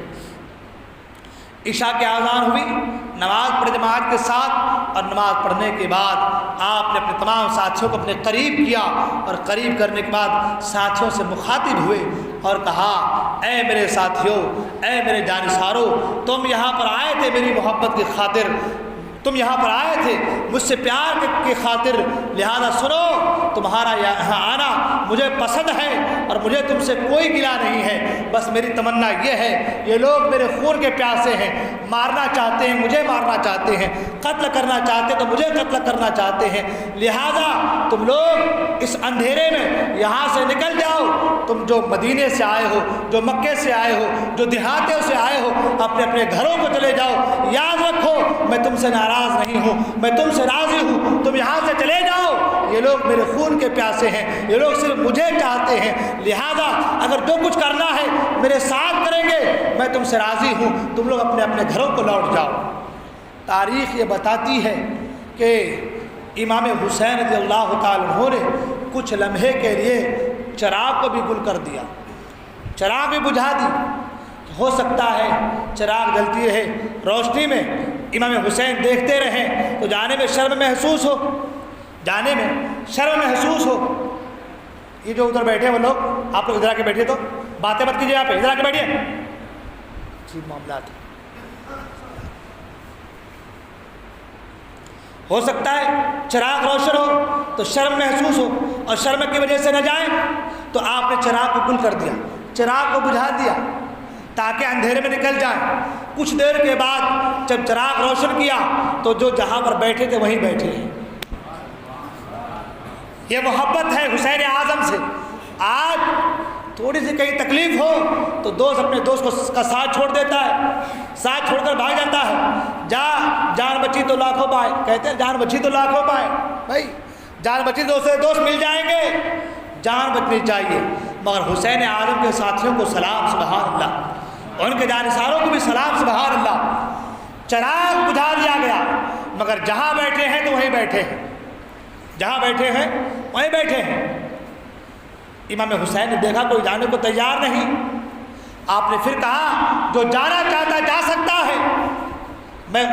عشاء کی اذان ہوئی، نماز پڑھی جماعت کے ساتھ، اور نماز پڑھنے کے بعد آپ نے اپنے تمام ساتھیوں کو اپنے قریب کیا، اور قریب کرنے کے بعد ساتھیوں سے مخاطب ہوئے اور کہا اے میرے ساتھیوں، اے میرے جانثاروں، تم یہاں پر آئے تھے میری محبت کی خاطر، تم یہاں پر آئے تھے مجھ سے پیار کی خاطر، لہذا سنو تمہارا یہاں آنا مجھے پسند ہے اور مجھے تم سے کوئی گلہ نہیں ہے، بس میری تمنا یہ ہے یہ لوگ میرے خون کے پیاسے ہیں، مارنا چاہتے ہیں مجھے مارنا چاہتے ہیں، قتل کرنا چاہتے تو مجھے قتل کرنا چاہتے ہیں، لہذا تم لوگ اس اندھیرے میں یہاں سے نکل جاؤ، تم جو مدینے سے آئے ہو، جو مکے سے آئے ہو، جو دیہاتوں سے آئے ہو، اپنے اپنے گھروں کو چلے جاؤ، یاد رکھو میں تم سے ناراض نہیں ہوں، میں تم سے راضی ہوں، تم یہاں سے چلے جاؤ، یہ لوگ میرے خون کے پیاسے ہیں، یہ لوگ صرف مجھے چاہتے ہیں، لہذا اگر جو کچھ کرنا ہے میرے ساتھ کریں گے میں تم سے راضی ہوں، تم لوگ اپنے اپنے گھروں کو لوٹ جاؤ۔ تاریخ یہ بتاتی ہے کہ امام حسین رضی اللہ تعالیٰ عنہ نے کچھ لمحے کے لیے چراغ کو بھی گل کر دیا، چراغ بھی بجھا دی۔ ہو سکتا ہے چراغ جلتی رہے روشنی میں، امام حسین دیکھتے رہیں تو جانے میں شرم محسوس ہو، جانے میں شرم محسوس ہو۔ یہ جو ادھر بیٹھے وہ لوگ، آپ لوگ ادھر آ کے بیٹھے تو باتیں مت کیجیے، آپ ادھر آ کے بیٹھیے، عجیب معاملات ہیں۔ ہو سکتا ہے چراغ روشن ہو تو شرم محسوس ہو، اور شرم کی وجہ سے نہ جائیں تو آپ نے چراغ کو گل کر دیا، چراغ کو بجھا دیا تاکہ اندھیرے میں نکل جائیں۔ کچھ دیر کے بعد جب چراغ روشن کیا تو جو جہاں پر بیٹھے تھے وہیں بیٹھے ہیں۔ یہ محبت ہے حسین اعظم سے۔ آج تھوڑی سی کہیں تکلیف ہو تو دوست اپنے دوست کو کا ساتھ چھوڑ دیتا ہے، ساتھ چھوڑ کر بھاگ جاتا ہے، جان بچی تو لاکھوں پائے، کہتے ہیں جان بچی تو لاکھوں پائے، بھائی جان بچی دوست مل جائیں گے، جان بچنی چاہیے۔ مگر حسین اعظم کے ساتھیوں کو سلام سبحان اللہ، ان کے جانثاروں کو بھی سلام سبحان اللہ۔ چراغ بجھا دیا گیا مگر جہاں بیٹھے ہیں تو وہیں بیٹھے ہیں، جہاں بیٹھے ہیں وہیں بیٹھے ہیں۔ امام حسین نے دیکھا کوئی جانے کو تیار نہیں، آپ نے پھر کہا جو جانا چاہتا جا سکتا ہے، میں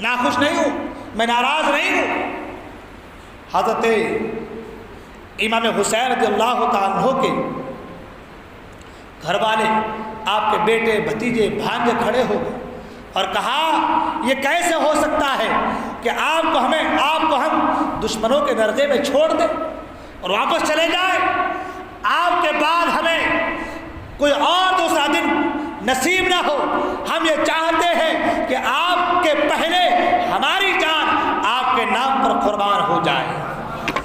ناخوش نہیں ہوں، میں ناراض نہیں ہوں۔ حضرت امام حسین رضی اللہ تعالیٰ عنہ کے گھر والے، آپ کے بیٹے بھتیجے بھانجے کھڑے ہو گئے اور کہا یہ کیسے ہو سکتا ہے کہ آپ کو ہم دشمنوں کے درجے میں چھوڑ دیں اور واپس چلے جائیں؟ آپ کے بعد ہمیں کوئی اور دوسرا دن نصیب نہ ہو۔ ہم یہ چاہتے ہیں کہ آپ کے پہلے ہماری جان آپ کے نام پر قربان ہو جائے۔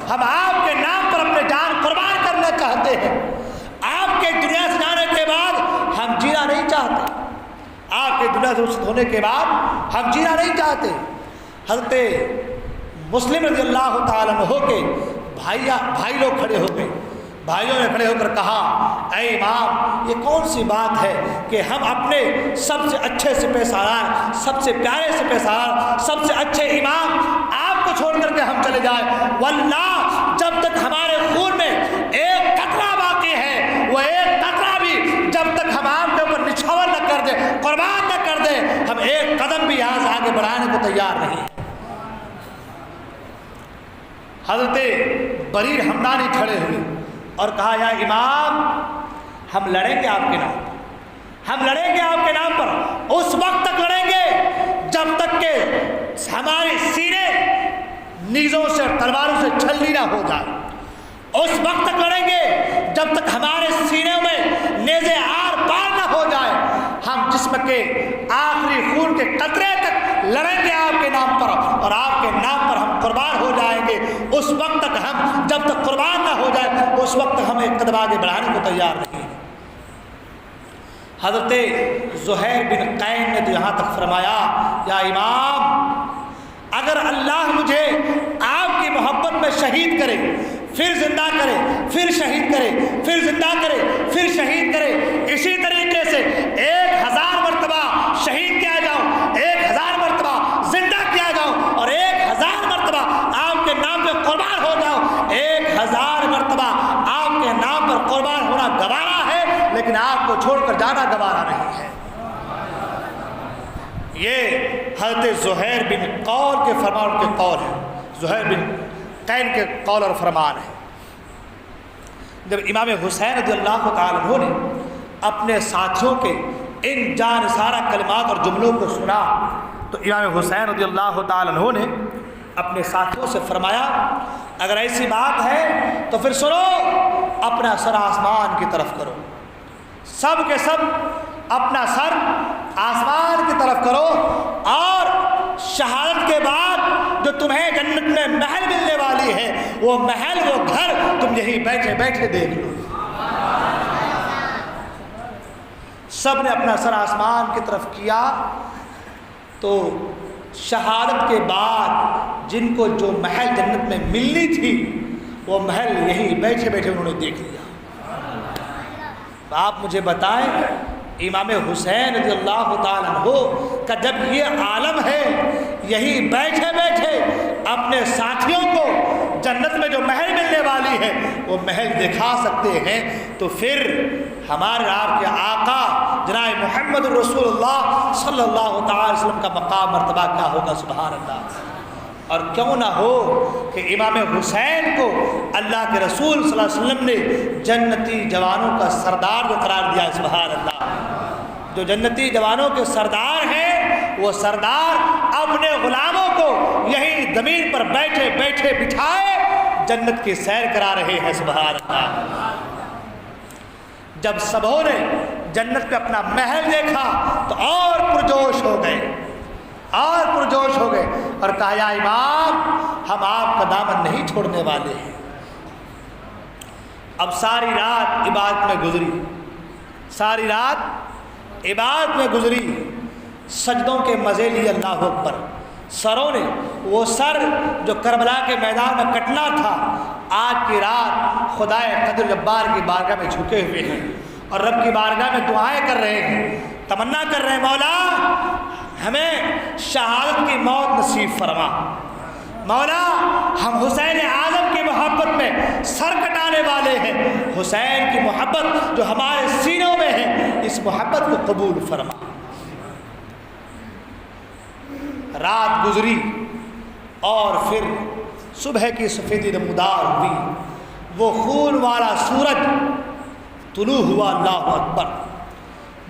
ہم آپ کے نام پر اپنے جان قربان کرنا چاہتے ہیں۔ آپ کے دنیا سے جانے کے بعد ہم جینا نہیں چاہتے۔ آپ کے دنیا سے رخصت ہونے کے بعد ہم جینا نہیں چاہتے۔ حضرت مسلم رضی اللہ تعالیٰ عنہ کے بھائی لوگ کھڑے ہو گئے۔ بھائیوں نے کھڑے ہو کر کہا اے امام، یہ کون سی بات ہے کہ ہم اپنے سب سے اچھے سپہ سالار، سب سے پیارے سپہ سالار، سب سے اچھے امام آپ کو چھوڑ کر کے ہم چلے جائیں؟ واللہ جب تک ہمارے خون میں ایک قطرہ باقی ہے، وہ ایک قطرہ بھی جب تک ہم آپ کے اوپر نچھاور نہ کر دیں، قربان نہ کر دیں، ہم ایک قدم بھی یہاں سے آگے بڑھانے کو تیار نہیں۔ حضرت بریر حمدانی کھڑے ہوئے اور کہا یا امام، ہم لڑیں گے آپ کے نام پر، ہم لڑیں گے آپ کے نام پر، اس وقت تک لڑیں گے جب تک کہ ہمارے سینے نیزوں سے تلواروں سے چھلنی نہ ہو جائے، اس وقت تک لڑیں گے جب تک ہمارے سینوں میں نیزے آر پار نہ ہو جائے۔ ہم جسم کے آخری خون کے قطرے تک لڑیں گے آپ کے نام پر، اور آپ کے نام پر ہم قربان ہو جائیں گے۔ اس وقت تک ہم جب تک قربان نہ ہو جائے، اس وقت تک ہم ایک قدم آگے بڑھانے کو تیار نہیں۔ حضرت زہیر بن قین نے تو یہاں تک فرمایا یا امام، اگر اللہ مجھے آپ کی محبت میں شہید کرے، پھر زندہ کرے، پھر شہید کرے، پھر زندہ کرے، پھر شہید کرے، اسی طریقے سے 1000 مرتبہ شہید کیا جاؤں، 1000 مرتبہ زندہ کیا جاؤں، اور 1000 مرتبہ آپ کے نام پہ قربان ہو جاؤں۔ 1000 مرتبہ آپ کے نام پر قربان ہونا گوارا ہے، لیکن آپ کو چھوڑ کر جانا گوارا نہیں ہے۔ یہ حضرت زہیر بن قول کے فرمان کے قول ہے، زہیر بن قین کے قول اور فرمان ہے۔ جب امام حسین رضی اللہ تعالیٰ عنہ نے اپنے ساتھیوں کے ان جانثارہ کلمات اور جملوں کو سنا تو امام حسین رضی اللہ تعالیٰ عنہ نے اپنے ساتھیوں سے فرمایا اگر ایسی بات ہے تو پھر سنو، اپنا سر آسمان کی طرف کرو، سب کے سب اپنا سر آسمان کی طرف کرو، اور شہادت کے بعد جو تمہیں جنت میں محل ملنے والی ہے، وہ محل، وہ گھر تم یہی بیٹھے بیٹھے دیکھ لو۔ سب نے اپنا سر آسمان کی طرف کیا تو شہادت کے بعد جن کو جو محل جنت میں ملنی تھی، وہ محل یہی بیٹھے بیٹھے انہوں نے دیکھ لیا۔ آپ مجھے بتائیں، امام حسین رضی اللہ تعالیٰ عنہ کا جب یہ عالم ہے، یہی بیٹھے بیٹھے اپنے ساتھیوں کو جنت میں جو محل ملنے والی ہے وہ محل دکھا سکتے ہیں، تو پھر ہمارے آپ کے آقا جناب محمد رسول اللہ صلی اللہ تعالی وسلم کا مقام مرتبہ کیا ہوگا؟ سبحان اللہ۔ اور کیوں نہ ہو کہ امام حسین کو اللہ کے رسول صلی اللہ علیہ وسلم نے جنتی جوانوں کا سردار جو قرار دیا ہے، سبحان اللہ۔ جو جنتی جوانوں کے سردار ہیں، وہ سردار اپنے غلاموں کو یہی زمین پر بیٹھے بیٹھے بٹھائے جنت کی سیر کرا رہے ہیں، سبحان اللہ۔ جب سبوں نے جنت پہ اپنا محل دیکھا تو اور پرجوش ہو گئے، اور پرجوش ہو گئے، اور کہا یا امام، ہم آپ کا دامن نہیں چھوڑنے والے ہیں۔ اب ساری رات عبادت میں گزری، ساری رات عبادت میں گزری، سجدوں کے مزے لیے، اللہ اکبر۔ سروں نے وہ سر جو کربلا کے میدان میں کٹنا تھا، آج کی رات خدائے قدر جبار کی بارگاہ میں جھکے ہوئے ہیں اور رب کی بارگاہ میں دعائیں کر رہے ہیں، تمنا کر رہے ہیں مولا ہمیں شہادت کی موت نصیب فرما، مولا ہم حسین اعظم کی محبت میں سر کٹانے والے ہیں، حسین کی محبت جو ہمارے سینوں میں ہے، اس محبت کو قبول فرما۔ رات گزری اور پھر صبح کی سفیدی نمودار ہوئی، وہ خون والا سورج طلوع ہوا، اللہ اکبر،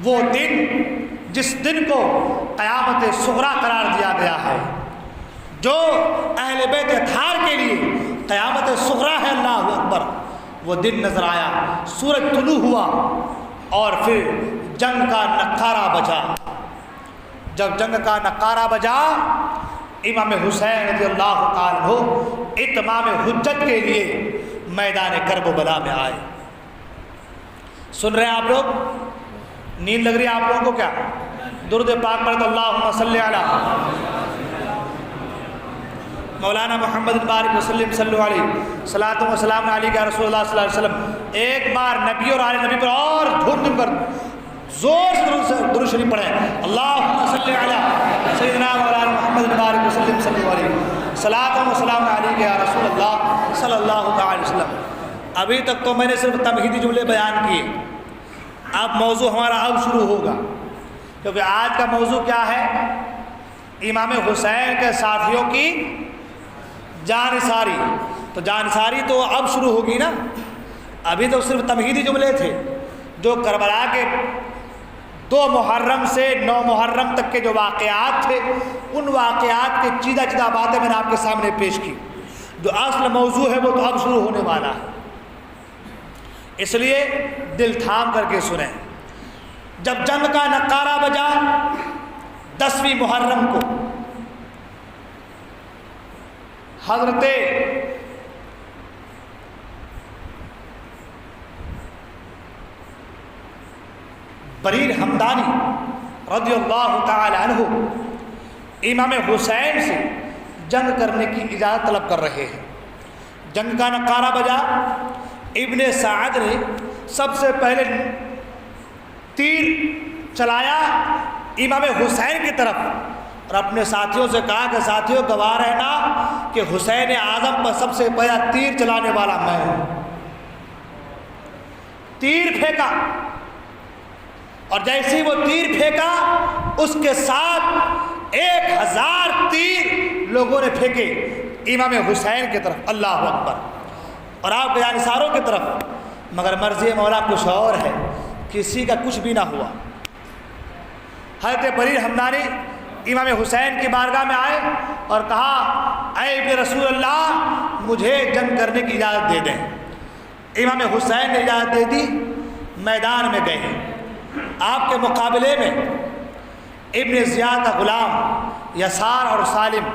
وہ دن جس دن کو قیامت صغریٰ قرار دیا گیا ہے، جو اہل بیت اطہار کے لیے قیامت صغریٰ ہے، اللہ اکبر، وہ دن نظر آیا، سورج طلوع ہوا اور پھر جنگ کا نکارہ بجا۔ جب جنگ کا نکارہ بجا، امام حسین رضی اللہ تعالیٰ عنہ اتمام حجت کے لیے میدان کرب و بلا میں آئے۔ سن رہے ہیں آپ لوگ؟ نیند لگ رہی ہے آپ لوگوں کو کیا؟ درود پاک پڑھ تو اللہم صلی علی مولانا محمد بارک وسلم صلی اللہ علیہ صلاۃ و سلام علیہ یا رسول اللہ صلی اللہ علیہ وسلم۔ ایک بار نبی اور آل نبی پر اور دھوم دھوم کر زور سے درود شریف پڑھیں، اللہم صلی علی سیدنا مولانا محمد بارک وسلم صلی اللہ علیہ صلاۃ و سلام علیہ یا رسول اللہ صلی اللہ علیہ وسلم۔ ابھی تک تو میں نے صرف تمہیدی جملے بیان کیے، اب موضوع ہمارا اب شروع ہوگا، کیونکہ آج کا موضوع کیا ہے؟ امام حسین کے ساتھیوں کی جانثاری۔ تو جانثاری تو اب شروع ہوگی نا، ابھی تو صرف تمہیدی جملے تھے جو کربلا کے 2 محرم سے 9 محرم تک کے جو واقعات تھے، ان واقعات کے چیدہ چیدہ باتیں میں نے آپ کے سامنے پیش کی۔ جو اصل موضوع ہے وہ تو اب شروع ہونے والا ہے، اس لیے دل تھام کر کے سنیں۔ جب جنگ کا نکارہ بجا 10ویں محرم کو، حضرت بریر حمدانی رضی اللہ تعالی عنہ امام حسین سے جنگ کرنے کی اجازت طلب کر رہے ہیں۔ جنگ کا نکارہ بجا، ابن سعد نے سب سے پہلے تیر چلایا امام حسین کی طرف اور اپنے ساتھیوں سے کہا کہ ساتھیوں گواہ رہنا کہ حسین اعظم پر سب سے پہلا تیر چلانے والا میں ہوں۔ تیر پھینکا اور جیسے ہی وہ تیر پھینکا اس کے ساتھ 1000 تیر لوگوں نے پھینکے امام حسین کی طرف، اللہ اکبر، اور آپ کے جانثاروں کی طرف، مگر مرضی مولا کچھ اور ہے، کسی کا کچھ بھی نہ ہوا۔ حضرت بریر حمدانی امام حسین کی بارگاہ میں آئے اور کہا اے ابن رسول اللہ مجھے جنگ کرنے کی اجازت دے دیں۔ امام حسین نے اجازت دے دی، میدان میں گئے۔ آپ کے مقابلے میں ابن زیاد کا غلام یسار اور سالم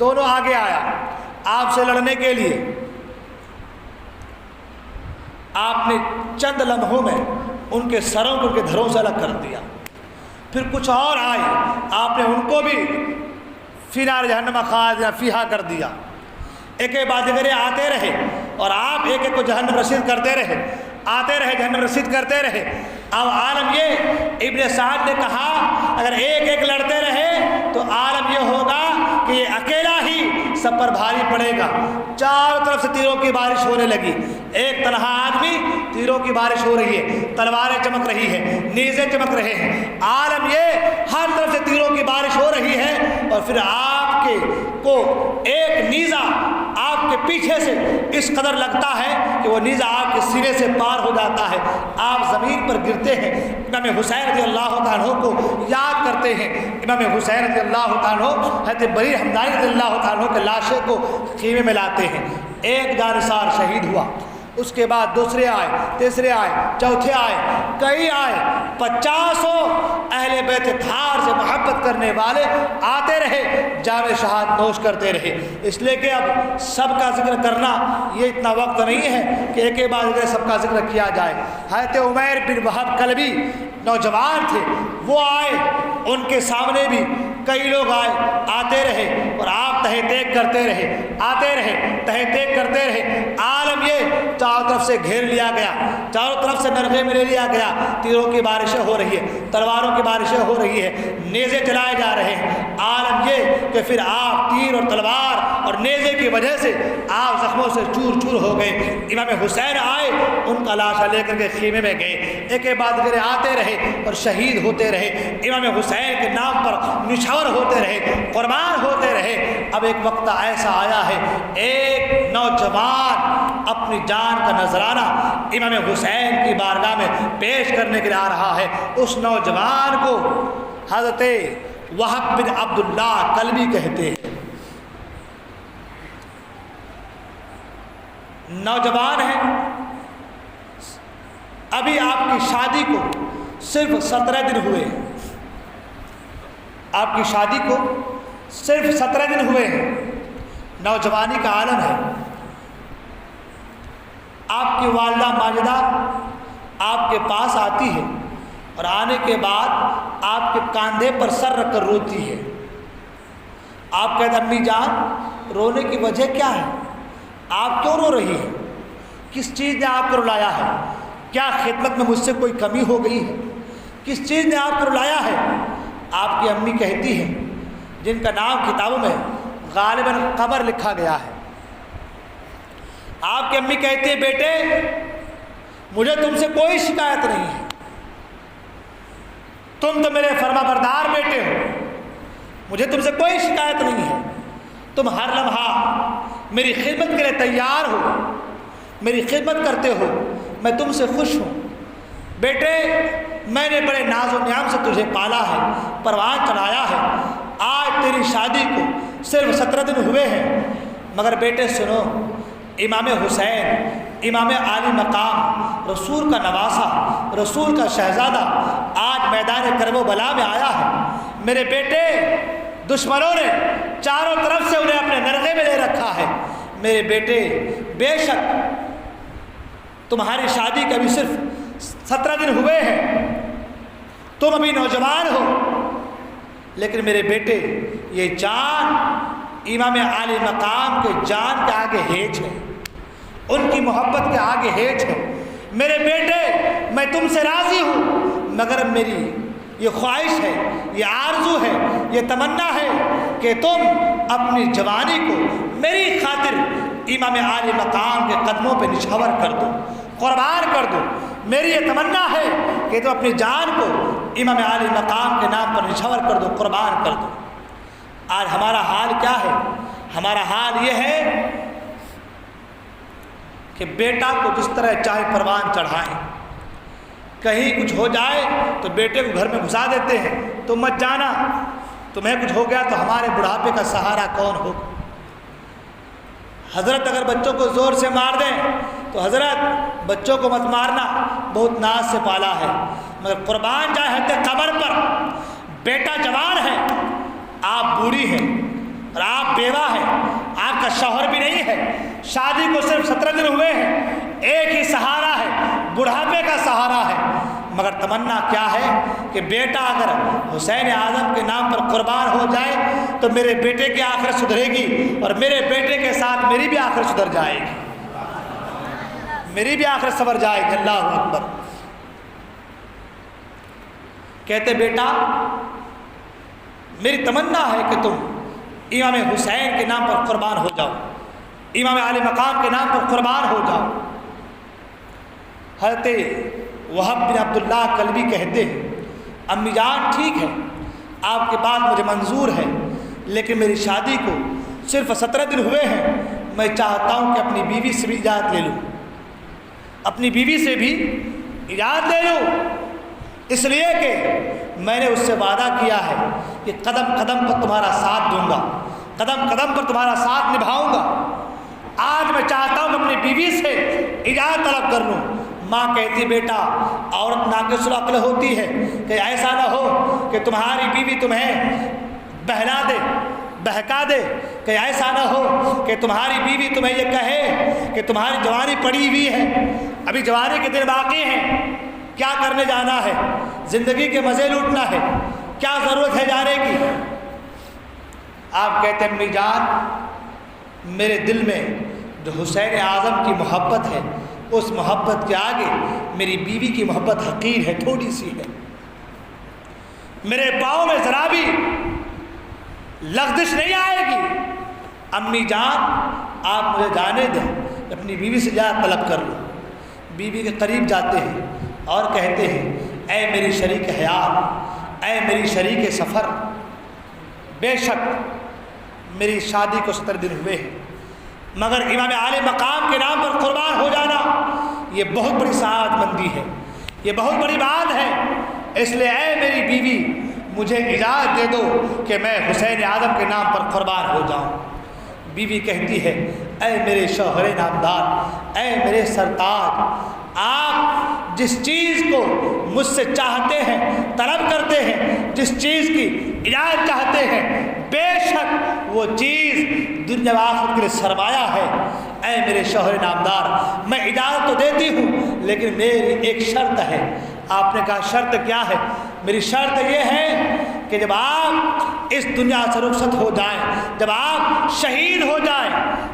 دونوں آگے آیا آپ سے لڑنے کے لیے۔ آپ نے چند لمحوں میں ان کے سروں کو ان کے دھروں سے الگ کر دیا۔ پھر کچھ اور آئے، آپ نے ان کو بھی فی نار جہنم خالدین فیہا کر دیا۔ ایک ایک بازیگرے آتے رہے اور آپ ایک ایک کو جہنم رسید کرتے رہے، آتے رہے جہنم رسید کرتے رہے۔ اب عالم یہ، ابن سعد نے کہا اگر ایک ایک لڑتے رہے تو عالم یہ ہوگا کہ یہ اکیلا ہی سب پر بھاری پڑے گا۔ چاروں طرف سے تیروں کی بارش ہونے لگی، ایک تنہا آدمی تیروں کی بارش ہو رہی ہے، تلواریں چمک رہی ہیں، نیزے چمک رہے ہیں، عالم یہ ہر طرف سے تیروں کی بارش ہو رہی ہے، اور پھر آپ کے کو ایک نیزہ آپ کے پیچھے سے اس قدر لگتا ہے کہ وہ نیزہ آپ کے سینے سے پار ہو جاتا ہے، آپ زمین پر گرتے ہیں۔ امام حسین رضی اللہ تعالیٰ عنہ کو یاد کرتے ہیں۔ امام حسین رضی اللہ تعالیٰ عنہ حضرت بریر حمدانی رضی اللہ تعالیٰ عنہ کے لاشیں کو خیمے میں لاتے ہیں۔ ایک جانثار شہید ہوا، اس کے بعد دوسرے آئے، تیسرے آئے، چوتھے آئے، کئی آئے، 50 اہل بیت اطہار سے محبت کرنے والے آتے رہے، جام شہادت نوش کرتے رہے۔ اس لیے کہ اب سب کا ذکر کرنا یہ اتنا وقت نہیں ہے کہ ایک بعد سب کا ذکر کیا جائے۔ حضرت عمیر بن وہب کلبی نوجوان تھے، وہ آئے، ان کے سامنے بھی کئی لوگ آئے، آتے رہے اور آپ تہ تیک کرتے رہے، آتے رہے، تہ تیک کرتے رہے۔ عالم یہ چاروں طرف سے گھیر لیا گیا، چاروں طرف سے نرغے میں لے لیا گیا، تیروں کی بارشیں ہو رہی ہے، تلواروں کی بارشیں ہو رہی ہے، نیزے چلائے جا رہے ہیں۔ عالم یہ کہ پھر آپ تیر اور تلوار اور نیزے کی وجہ سے آپ زخموں سے چور چور ہو گئے۔ امام حسین آئے، ان کا لاشا لے کر کے خیمے میں گئے، ایک بعد آتے رہے اور شہید ہوتے رہے، امام حسین کے نام پر نشاور ہوتے رہے، قربان ہوتے رہے۔ اب ایک وقت ایسا آیا ہے، ایک نوجوان اپنی جان کا نذرانہ امام حسین کی بارگاہ میں پیش کرنے کے لیے آ رہا ہے۔ اس نوجوان کو حضرت وہب بن عبداللہ کلبی کہتے ہیں۔ نوجوان ہے، ابھی آپ کی شادی کو صرف 17 دن ہوئے ہیں، آپ کی شادی کو صرف 17 دن ہوئے ہیں، نوجوانی کا عالم ہے۔ آپ کی والدہ ماجدہ آپ کے پاس آتی ہے اور آنے کے بعد آپ کے کاندھے پر سر رکھ کر روتی ہے۔ آپ کہتے ہیں امی جان رونے کی وجہ کیا ہے؟ آپ کیوں رو رہی ہیں؟ کس چیز نے آپ کو رلایا ہے؟ کیا خدمت میں مجھ سے کوئی کمی ہو گئی ہے؟ کس چیز نے آپ کو رلایا ہے؟ آپ کی امی کہتی ہیں، جن کا نام کتابوں میں غالباً قمر لکھا گیا ہے، آپ کی امی کہتی ہیں بیٹے مجھے تم سے کوئی شکایت نہیں ہے، تم تو میرے فرما بردار بیٹے ہو، مجھے تم سے کوئی شکایت نہیں ہے، تم ہر لمحہ میری خدمت کے لیے تیار ہو، میری خدمت کرتے ہو، میں تم سے خوش ہوں۔ بیٹے میں نے بڑے ناز و نیام سے تجھے پالا ہے، پروان چڑھایا ہے، آج تیری شادی کو صرف 17 دن ہوئے ہیں، مگر بیٹے سنو، امام حسین امام عالی مقام رسول کا نواسہ رسول کا شہزادہ آج میدان کرب و بلا میں آیا ہے۔ میرے بیٹے دشمنوں نے چاروں طرف سے انہیں اپنے نرغے میں لے رکھا ہے۔ میرے بیٹے بے شک تمہاری شادی کے ابھی صرف 17 دن ہوئے ہیں، تم ابھی نوجوان ہو، لیکن میرے بیٹے یہ جان امام عالی مقام کے جان کے آگے ہیچ ہے، ان کی محبت کے آگے ہیچ ہے۔ میرے بیٹے میں تم سے راضی ہوں، مگر میری یہ خواہش ہے، یہ آرزو ہے، یہ تمنا ہے کہ تم اپنی جوانی کو میری خاطر امام عالی مقام کے قدموں پہ نچھاور کر دو، قربان کر دو۔ میری یہ تمنا ہے کہ تم اپنی جان کو امام عالی مقام کے نام پر نچھاور کر دو، قربان کر دو۔ آج ہمارا حال کیا ہے؟ ہمارا حال یہ ہے کہ بیٹا کو جس طرح چاہے پروان چڑھائیں، کہیں کچھ ہو جائے تو بیٹے کو گھر میں گھسا دیتے ہیں، تم مت جانا، تمہیں کچھ ہو گیا تو ہمارے بڑھاپے کا سہارا کون ہوگا؟ حضرت اگر بچوں کو زور سے مار دیں تو حضرت بچوں کو مت مارنا، بہت ناز سے پالا ہے، مگر قربان جائے حد قمر پر بیٹا جوان ہے، آپ بوڑھی ہیں اور آپ بیوہ ہیں، آپ کا شوہر بھی نہیں ہے، شادی کو صرف 17 دن ہوئے ہیں، ایک ہی سہارا ہے، بڑھاپے کا سہارا ہے، مگر تمنا کیا ہے کہ بیٹا اگر حسین اعظم کے نام پر قربان ہو جائے تو میرے بیٹے کی آخرت سدھرے گی، اور میرے بیٹے کے ساتھ میری بھی آخرت سدھر جائے گی، میری بھی آخرت سنور جائے گی۔ اللہ اکبر۔ کہتے بیٹا میری تمنا ہے کہ تم امام حسین کے نام پر قربان ہو جاؤ، امام عالی مقام کے نام پر قربان ہو جاؤ۔ حضرت وہب بن عبداللہ کلبی کہتے ہیں امی جان ٹھیک ہے آپ کی بات مجھے منظور ہے، لیکن میری شادی کو صرف 17 دن ہوئے ہیں، میں چاہتا ہوں کہ اپنی بیوی سے بھی اجازت لے لوں، اپنی بیوی سے بھی اجازت لے لوں، اس لیے کہ میں نے اس سے وعدہ کیا ہے کہ قدم قدم پر تمہارا ساتھ دوں گا، قدم قدم پر تمہارا ساتھ نبھاؤں گا۔ آج میں چاہتا ہوں کہ اپنی بیوی سے اجازت طلب کر لوں۔ ماں کہتی بیٹا عورت ناقص العقل ہوتی ہے، کہ ایسا نہ ہو کہ تمہاری بیوی تمہیں بہلا دے بہکا دے، کہ ایسا نہ ہو کہ تمہاری بیوی تمہیں یہ کہے کہ تمہاری جوانی پڑی ہوئی ہے، ابھی جوانی کے دن باقی ہیں، کیا کرنے جانا ہے، زندگی کے مزے لوٹنا ہے، کیا ضرورت ہے جانے کی۔ آپ کہتے ہیں امی جان میرے دل میں جو حسین اعظم کی محبت ہے، اس محبت کے آگے میری بیوی کی محبت حقیر ہے، تھوڑی سی ہے، میرے پاؤں میں ذرا بھی لغزش نہیں آئے گی۔ امی جان آپ مجھے جانے دیں، اپنی بیوی سے اجازت طلب کر لوں۔ بیوی کے قریب جاتے ہیں اور کہتے ہیں اے میری شریک حیات، اے میری شریک سفر، بے شک میری شادی کو 70 دن ہوئے ہیں، مگر امام عالی مقام کے نام پر قربان ہو جانا یہ بہت بڑی سعادت مندی ہے، یہ بہت بڑی بات ہے۔ اس لیے اے میری بیوی مجھے اجازت دے دو کہ میں حسین اعظم کے نام پر قربان ہو جاؤں۔ بیوی کہتی ہے اے میرے شوہر نامدار، اے میرے سرتاج، آپ جس چیز کو مجھ سے چاہتے ہیں، طلب کرتے ہیں، جس چیز کی اجازت چاہتے ہیں، بے شک وہ چیز دنیا و آخرت کے لیے سرمایہ ہے۔ اے میرے شوہر نامدار، میں اجازت تو دیتی ہوں لیکن میری ایک شرط ہے۔ آپ نے کہا شرط کیا ہے؟ میری شرط یہ ہے کہ جب آپ اس دنیا سے رخصت ہو جائیں، جب آپ شہید ہو جائیں،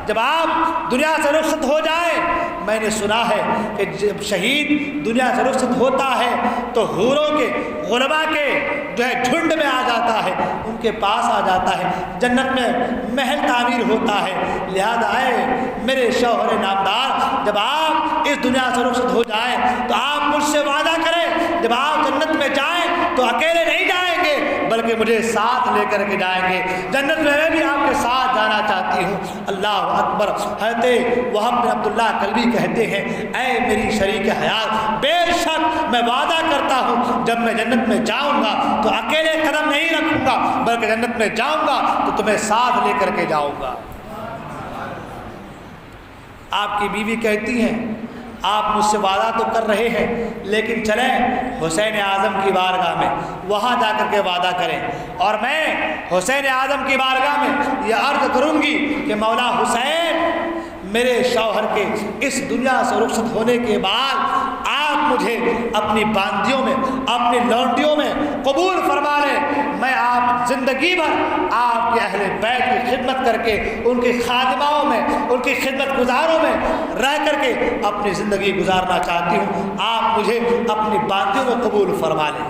جب آپ دنیا سے رخصت ہو جائیں، میں نے سنا ہے کہ جب شہید دنیا سے رخصت ہوتا ہے تو حوروں کے غربا کے جو ہے جھنڈ میں آ جاتا ہے، ان کے پاس آ جاتا ہے، جنت میں محل تعمیر ہوتا ہے۔ لہذا اے میرے شوہر نامدار، جب آپ اس دنیا سے رخصت ہو جائیں تو آپ مجھ سے وعدہ کریں جب آپ جنت میں جائیں تو اکیلے نہیں جائیں گے بلکہ مجھے ساتھ لے کر کے جائیں گے۔ جنت میں بھی آپ کے ساتھ جانا چاہتی ہوں۔ اللہ اکبر۔ حضرت وہب بن عبداللہ کلبی کہتے ہیں اے میری شریک حیات، بے شک میں وعدہ کرتا ہوں جب میں جنت میں جاؤں گا تو اکیلے قدم نہیں رکھوں گا بلکہ جنت میں جاؤں گا تو تمہیں ساتھ لے کر کے جاؤں گا۔ آپ کی بیوی کہتی ہیں آپ مجھ سے وعدہ تو کر رہے ہیں لیکن چلیں حسین اعظم کی بارگاہ میں، وہاں جا کر کے وعدہ کریں، اور میں حسین اعظم کی بارگاہ میں یہ عرض کروں گی کہ مولا حسین، میرے شوہر کے اس دنیا سے رخصت ہونے کے بعد آپ مجھے اپنی باندیوں میں، اپنی لونڈیوں میں قبول فرما لیں۔ میں آپ زندگی بھر آپ کے اہل بیت کی خدمت کر کے، ان کی خادماؤں میں، ان کی خدمت گزاروں میں رہ کر کے اپنی زندگی گزارنا چاہتی ہوں، آپ مجھے اپنی باندیوں میں قبول فرما لیں۔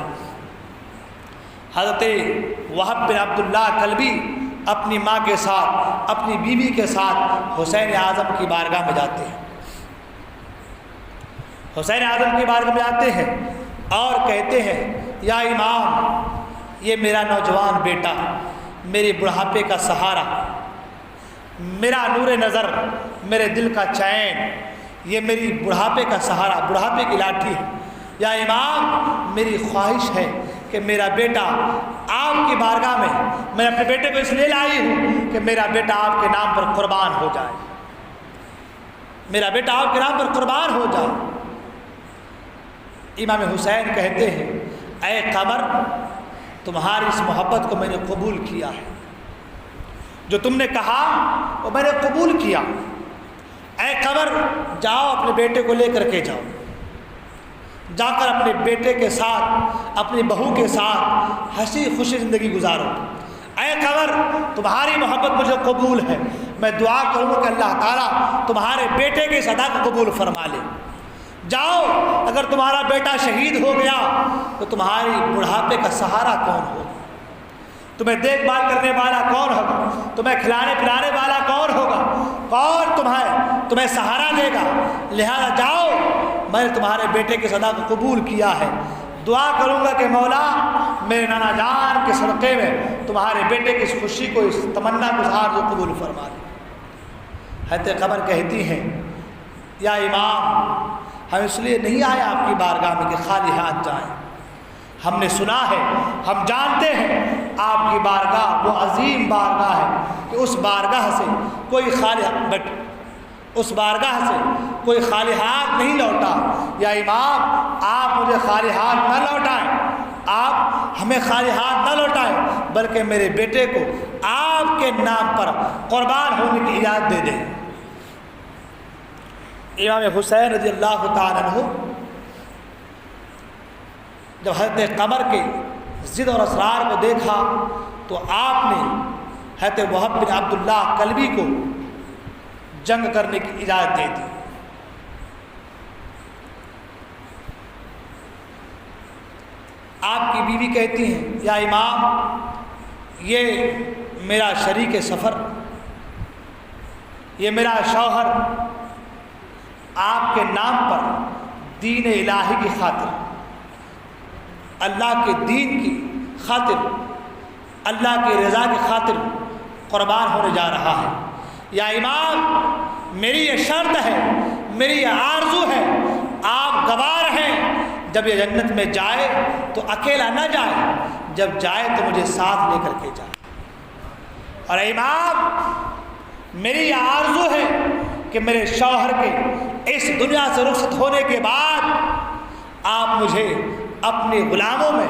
حضرت وہب بن عبداللہ کلبی اپنی ماں کے ساتھ، اپنی بیوی کے ساتھ حسین اعظم کی بارگاہ میں جاتے ہیں۔ حسین اعظم کی بارگاہ میں جاتے ہیں اور کہتے ہیں یا امام، یہ میرا نوجوان بیٹا، میری بڑھاپے کا سہارا، میرا نور نظر، میرے دل کا چین، یہ میری بڑھاپے کا سہارا، بڑھاپے کی لاٹھی ہے۔ یا امام، میری خواہش ہے کہ میرا بیٹا آپ کی بارگاہ میں اپنے بیٹے کو اس لیے لائی ہوں کہ میرا بیٹا آپ کے نام پر قربان ہو جائے، میرا بیٹا آپ کے نام پر قربان ہو جائے۔ امام حسین کہتے ہیں اے قمر، تمہاری اس محبت کو میں نے قبول کیا ہے، جو تم نے کہا وہ میں نے قبول کیا۔ اے قمر، جاؤ اپنے بیٹے کو لے کر کے جاؤ، جا کر اپنے بیٹے کے ساتھ، اپنی بہو کے ساتھ ہنسی خوشی زندگی گزارو۔ اے قمر، تمہاری محبت مجھے قبول ہے، میں دعا کروں گا کہ اللہ تعالیٰ تمہارے بیٹے کے صدا کو قبول فرما لے۔ جاؤ، اگر تمہارا بیٹا شہید ہو گیا تو تمہاری بڑھاپے کا سہارا کون ہوگا؟ تمہیں دیکھ بھال کرنے والا کون ہوگا؟ تمہیں کھلانے پلانے والا کون ہوگا؟ کون تمہیں سہارا دے گا؟ لہذا جاؤ، میں نے تمہارے بیٹے کے صدا کو قبول کیا ہے، دعا کروں گا کہ مولا میرے نانا جان کے صدقے میں تمہارے بیٹے کی اس خوشی کو، اس تمنا کو، کو قبول فرما لے۔ حضرت قمر کہتی ہیں یا امام، ہم اس لیے نہیں آئے آپ کی بارگاہ میں کہ خالی ہاتھ جائیں، ہم نے سنا ہے، ہم جانتے ہیں آپ کی بارگاہ وہ عظیم بارگاہ ہے کہ اس بارگاہ سے کوئی کوئی خالی ہاتھ نہیں لوٹا۔ یا امام، آپ مجھے خالی ہاتھ نہ لوٹائیں، آپ ہمیں خالی ہاتھ نہ لوٹائیں بلکہ میرے بیٹے کو آپ کے نام پر قربان ہونے کی اجازت دے دیں۔ امام حسین رضی اللہ تعالیٰ عنہ جب حضرت قمر کے ضد اور اسرار کو دیکھا تو آپ نے حضرت وہب بن عبداللہ کلبی کو جنگ کرنے کی اجازت دے دی۔ آپ کی بیوی کہتی ہیں یا امام، یہ میرا شریک سفر، یہ میرا شوہر آپ کے نام پر دین الہی کی خاطر، اللہ کے دین کی خاطر، اللہ کی رضا کی خاطر قربان ہونے جا رہا ہے۔ یا امام میری یہ شرط ہے، میری یہ آرزو ہے، آپ گواہ ہیں جب یہ جنت میں جائے تو اکیلا نہ جائے، جب جائے تو مجھے ساتھ لے کر کے جائے۔ اور امام میری یہ آرزو ہے کہ میرے شوہر کے اس دنیا سے رخصت ہونے کے بعد آپ مجھے اپنے غلاموں میں،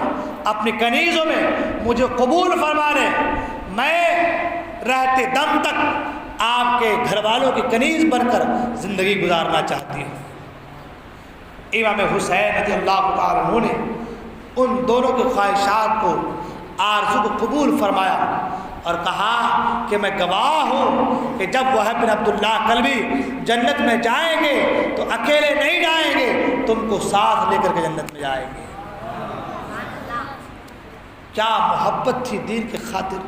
اپنی کنیزوں میں مجھے قبول فرما لیں، میں رہتے دم تک آپ کے گھر والوں کی کنیز بن کر زندگی گزارنا چاہتی ہوں۔ امام حسین رضی اللہ تعالیٰ عنہ نے ان دونوں کی خواہشات کو، آرزو کو قبول فرمایا اور کہا کہ میں گواہ ہوں کہ جب وہب بن عبداللہ کلبی جنت میں جائیں گے تو اکیلے نہیں جائیں گے، تم کو ساتھ لے کر کے جنت میں جائیں گے۔ کیا محبت تھی دین کی خاطر،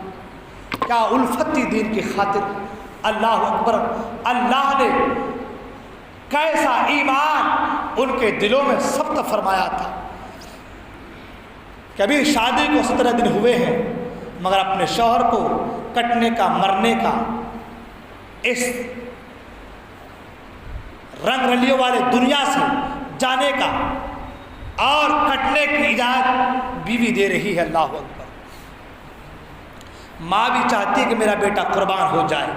کیا الفت تھی دین کی خاطر۔ اللہ اکبر، اللہ نے کیسا ایمان ان کے دلوں میں ثبت فرمایا تھا۔ کبھی شادی کو 17 دن ہوئے ہیں مگر اپنے شوہر کو کٹنے کا، مرنے کا، اس رنگ رلیوں والے دنیا سے جانے کا اور کٹنے کی اجازت بیوی دے رہی ہے۔ اللہ اکبر۔ ماں بھی چاہتی ہے کہ میرا بیٹا قربان ہو جائے،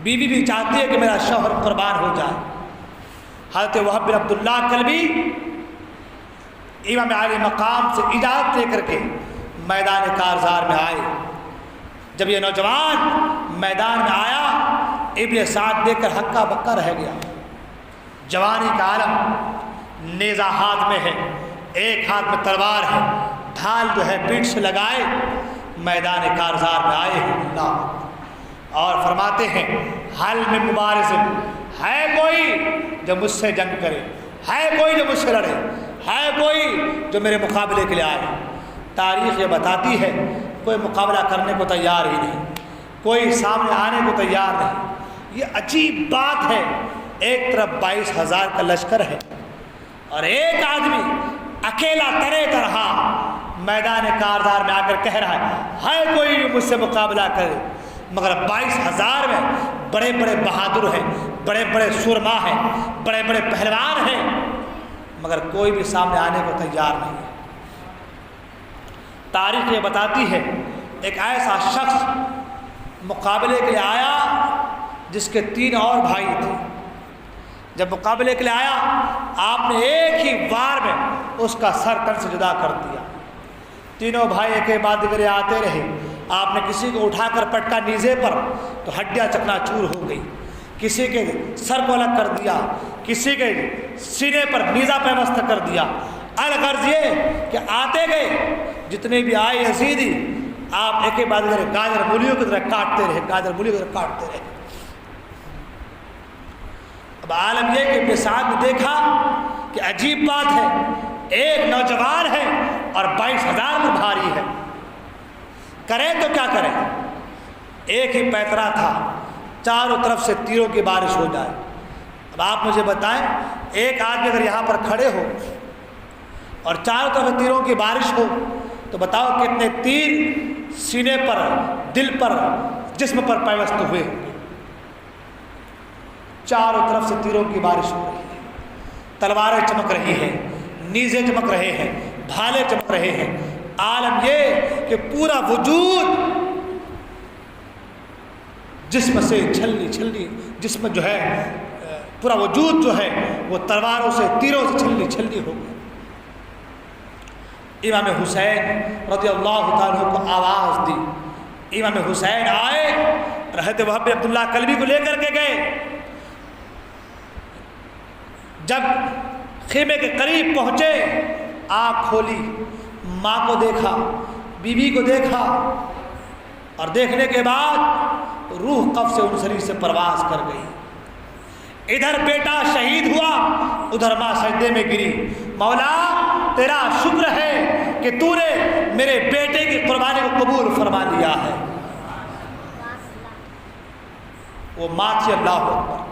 بیوی بھی چاہتی ہے کہ میرا شوہر قربان ہو جائے۔ حضرت وہب بن عبداللہ کلبی امام عالی مقام سے اجازت لے کر کے میدان کارزار میں آئے۔ جب یہ نوجوان میدان میں آیا، ابن سعد دیکھ کر ہکا بکا رہ گیا۔ جوانی کا عالم، نیزہ ہاتھ میں ہے، ایک ہاتھ میں تلوار ہے، ڈھال جو ہے پیٹھ سے لگائے میدان کارزار میں آئے ہیں اللہ، اور فرماتے ہیں حل میں مبارز ہے کوئی جو مجھ سے جنگ کرے، ہے کوئی جو مجھ سے لڑے، ہے کوئی جو میرے مقابلے کے لیے آئے۔ تاریخ یہ بتاتی ہے کوئی مقابلہ کرنے کو تیار ہی نہیں، کوئی سامنے آنے کو تیار نہیں۔ یہ عجیب بات ہے، ایک طرف 22,000 کا لشکر ہے اور ایک آدمی اکیلا ترے ترہا میدان کارزار میں آ کر کہہ رہا ہے کوئی جو مجھ سے مقابلہ کرے، مگر 22,000 میں بڑے بڑے بہادر ہیں، بڑے بڑے سورما ہیں، بڑے بڑے پہلوان ہیں، مگر کوئی بھی سامنے آنے کو تیار نہیں ہے۔ تاریخ یہ بتاتی ہے ایک ایسا شخص مقابلے کے لیے آیا جس کے 3 اور بھائی تھے۔ جب مقابلے کے لیے آیا، آپ نے ایک ہی وار میں اس کا سر تن سے جدا کر دیا۔ تینوں بھائی ایک کے بعد دیگر آتے رہے۔ آپ نے کسی کو اٹھا کر پٹکا نیزے پر تو ہڈیاں چکنا چور ہو گئی، کسی کے سر کو الگ کر دیا، کسی کے سینے پر نیزہ پیوست کر دیا۔ الغرض یہ کہ آتے گئے، جتنے بھی آئے یزیدی، آپ ایک کے بعد گاجر مولیوں کی طرح کاٹتے رہے، گاجر مولیوں کی طرح کاٹتے رہے۔ اب عالم یہ کہ ابن سعد نے دیکھا کہ عجیب بات ہے، ایک نوجوان ہے اور 22,000 میں بھاری ہے، کریں تو کیا کریں؟ ایک ہی پیترا تھا، چاروں طرف سے تیروں کی بارش ہو جائے۔ اب آپ مجھے بتائیں، ایک آدمی اگر یہاں پر کھڑے ہو اور چاروں طرف تیروں کی بارش ہو تو بتاؤ کتنے تیر سینے پر، دل پر، جسم پر پیوست ہوئے ہوں گے۔ چاروں طرف سے تیروں کی بارش ہو رہی ہے، تلواریں چمک رہی ہیں، نیزے چمک رہے ہیں، بھالے چمک رہے ہیں۔ عالم یہ کہ پورا وجود جسم سے چھلنی چھلنی، جسم جو ہے پورا وجود جو ہے وہ تلواروں سے، تیروں سے چھلنی چھلنی ہو گئی۔ امام حسین رضی اللہ تعالیٰ کو آواز دی، امام حسین آئے، حضرت وہب بن عبداللہ کلبی کو لے کر کے گئے۔ جب خیمے کے قریب پہنچے، آنکھ کھولی، ماں کو دیکھا، بیوی کو دیکھا، اور دیکھنے کے بعد روح قف سے انسری سے پرواز کر گئی۔ ادھر بیٹا شہید ہوا، ادھر ماں سجدے میں گری، مولا تیرا شکر ہے کہ تو نے میرے بیٹے کی قربانی کو قبول فرما لیا ہے۔ وہ ماں تھی اللہ اکبر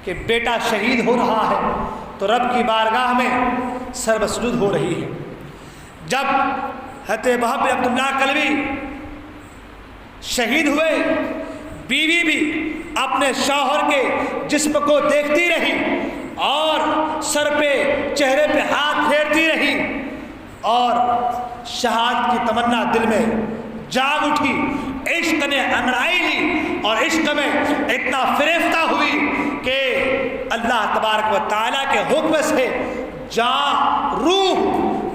کہ بیٹا شہید ہو رہا ہے تو رب کی بارگاہ میں سر بسجود ہو رہی ہے۔ جب حضرت وہب بن عبداللہ کلبی شہید ہوئے، بیوی بھی اپنے شوہر کے جسم کو دیکھتی رہی اور سر پہ چہرے پہ ہاتھ پھیرتی رہی اور شہادت کی تمنا دل میں جاگ اٹھی، عشق نے انگڑائی لی اور عشق میں اتنا فریفتہ ہوئی کہ اللہ تبارک و تعالیٰ کے حکم سے جان روح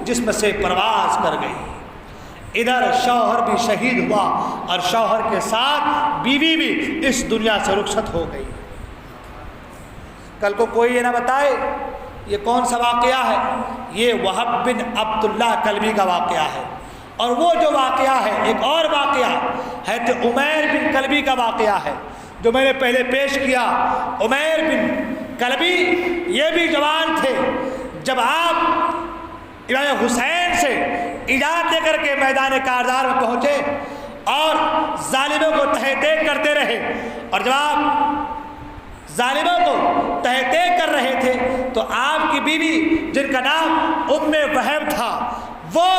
جسم سے پرواز کر گئی۔ ادھر شوہر بھی شہید ہوا اور شوہر کے ساتھ بیوی بھی اس دنیا سے رخصت ہو گئی۔ کل کو کوئی یہ نہ بتائے یہ کون سا واقعہ ہے، یہ وہب بن عبداللہ کلبی کا واقعہ ہے۔ اور وہ جو واقعہ ہے، ایک اور واقعہ ہے تو عمیر بن کلبی کا واقعہ ہے جو میں نے پہلے پیش کیا۔ عمیر بن کلبی یہ بھی جوان تھے جب آپ امام حسین سے اجازت لے کر کے میدان کارزار میں پہنچے اور ظالموں کو تہہ تیگ کرتے رہے، اور جب آپ ظالموں کو تہہ تیگ کر رہے تھے تو آپ کی بیوی جن کا نام ام وہب تھا وہ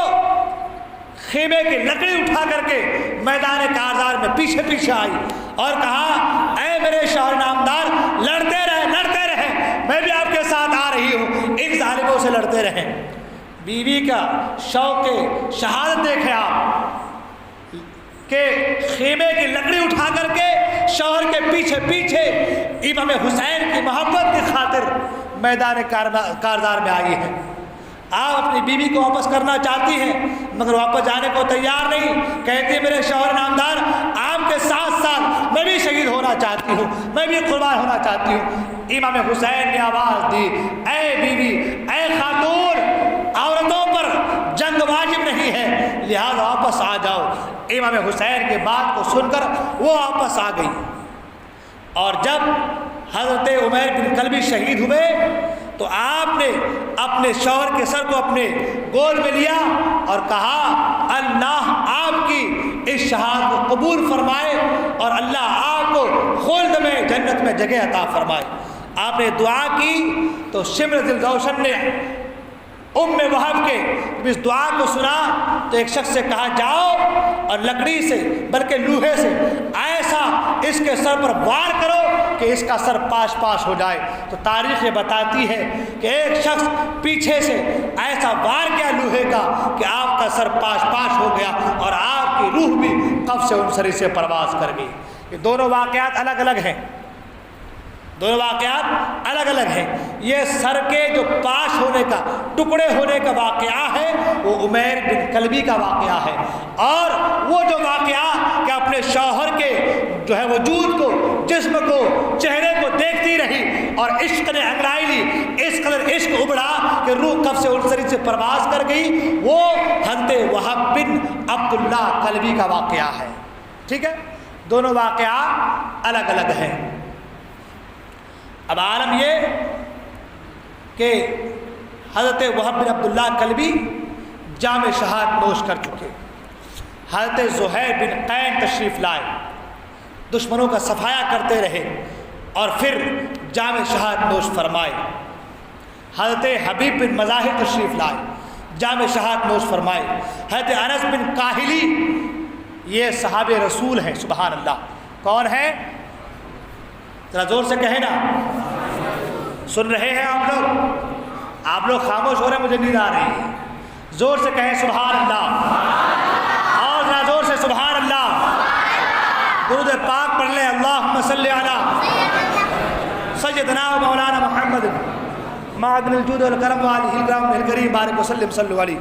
خیمے کی لکڑی اٹھا کر کے میدان کارزار میں پیچھے پیچھے آئی اور کہا اے میرے شوہر نامدار، لڑتے رہے، میں بھی آپ کے ساتھ آ رہی ہوں، ان ظالموں سے لڑتے رہیں۔ بیوی کا شوق شہادت دیکھیں آپ کہ خیمے کی لکڑی اٹھا کر کے شوہر کے پیچھے پیچھے امام حسین کی محبت کی خاطر میدان کارزار میں آئی ہے۔ آپ اپنی بیوی کو واپس کرنا چاہتی ہیں مگر واپس جانے کو تیار نہیں، کہتی میرے شوہر نامدار آپ کے ساتھ ساتھ میں بھی شہید ہونا چاہتی ہوں، میں بھی قربان ہونا چاہتی ہوں۔ امام حسین نے آواز دی اے بیوی، اے خاتون، عورتوں پر جنگ واجب نہیں ہے لہذا واپس آ جاؤ۔ امام حسین کے بات کو سن کر وہ واپس آ گئی، اور جب حضرت عمیر بن کلبی شہید ہوئے تو آپ نے اپنے شوہر کے سر کو اپنے گود میں لیا اور کہا اللہ آپ کی اس شہادت کو قبول فرمائے اور اللہ آپ کو خلد میں جنت میں جگہ عطا فرمائے۔ آپ نے دعا کی تو شمر دل روشن نے ام وہب کے جب اس دعا کو سنا تو ایک شخص سے کہا جاؤ اور لکڑی سے بلکہ لوہے سے ایسا اس کے سر پر وار کرو کہ اس کا سر پاش پاش ہو جائے۔ تو تاریخ یہ بتاتی ہے کہ ایک شخص پیچھے سے ایسا وار کیا لوہے کا کہ آپ کا سر پاش پاش ہو گیا اور آپ کی روح بھی قبض سے انصری سے پرواز کر گئی۔ یہ دونوں واقعات الگ الگ ہیں، دونوں واقعات الگ الگ ہیں۔ یہ سر کے جو پاش ہونے کا، ٹکڑے ہونے کا واقعہ ہے وہ عمیر بن کلبی کا واقعہ ہے، اور وہ جو واقعہ کہ اپنے شوہر کے جو ہے وجود کو، جسم کو، چہرے کو دیکھتی رہی اور عشق نے انگڑائی لی، اس قدر عشق ابڑا کہ روح قبض سے انصری سے پرواز کر گئی، وہ حضرت وہب بن عبداللہ کلبی کا واقعہ ہے۔ ٹھیک ہے، دونوں واقعات الگ الگ ہیں۔ اب عالم یہ کہ حضرت وہب بن عبداللہ کلبی جام شہادت نوش کر چکے، حضرت زہیر بن قین تشریف لائے، دشمنوں کا صفایا کرتے رہے اور پھر جام شہادت نوش فرمائے۔ حضرت حبیب بن مظاہر تشریف لائے، جام شہادت نوش فرمائے۔ حضرت انس بن کاہلی یہ صحابہ رسول ہیں، سبحان اللہ۔ کون ہیں؟ ذرا زور سے کہیں نا، سن رہے ہیں آپ لوگ خاموش ہو رہے ہیں، مجھے نیند آ رہی ہے۔ زور سے کہیں سبحان اللہ، اور ذرا زور سے سبحان اللہ۔ درود پاک پڑھ لیں، اللہم صلی علی سیدنا و مولانا محمد معدن الجود والکرم وآلہ الکرام الکریم بارک وسلم صلی علیہ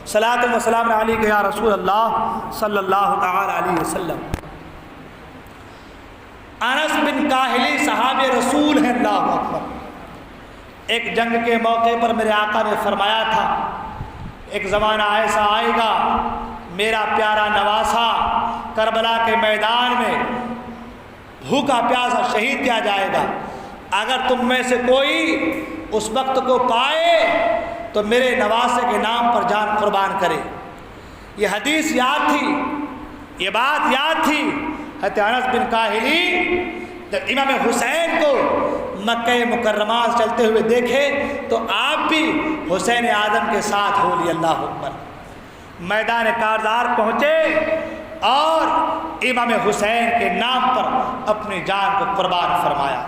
صلاۃ و سلام علیک یا رسول اللہ صلی اللہ تعالی علیہ وسلم۔ انس بن کاہلی صحابہ رسول ہیں، اللہ اکبر۔ ایک جنگ کے موقع پر میرے آقا نے فرمایا تھا ایک زمانہ ایسا آئے گا میرا پیارا نواسا کربلا کے میدان میں بھوکا پیاسا شہید کیا جائے گا، اگر تم میں سے کوئی اس وقت کو پائے تو میرے نواسے کے نام پر جان قربان کرے۔ یہ حدیث یاد تھی، یہ بات یاد تھی۔ حضرت انس بن کاہلی جب امام حسین کو مکہ مکرمہ سے چلتے ہوئے دیکھے تو آپ بھی حسین اعظم کے ساتھ ہو لی، اللہ اکبر۔ میدان کارزار پہنچے اور امام حسین کے نام پر اپنی جان کو قربان فرمایا۔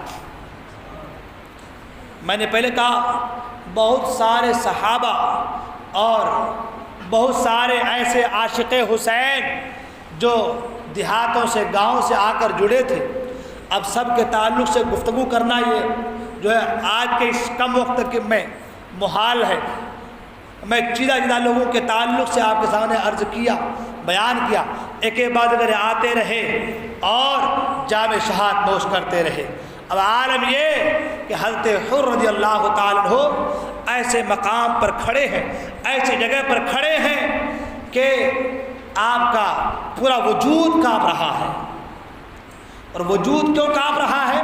میں نے پہلے کہا بہت سارے صحابہ اور بہت سارے ایسے عاشق حسین جو دیہاتوں سے گاؤں سے آ کر جڑے تھے، اب سب کے تعلق سے گفتگو کرنا یہ جو ہے آج کے اس کم وقت میں محال ہے۔ میں چیزہ لوگوں کے تعلق سے آپ کے سامنے عرض کیا، بیان کیا، ایک ایک بعد اگر آتے رہے اور جام شہادت نوش کرتے رہے۔ اب عالم یہ کہ حضرت حر رضی اللہ تعالیٰ عنہ ایسے مقام پر کھڑے ہیں، ایسی جگہ پر کھڑے ہیں کہ آپ کا پورا وجود کانپ رہا ہے۔ اور وجود کیوں کانپ رہا ہے؟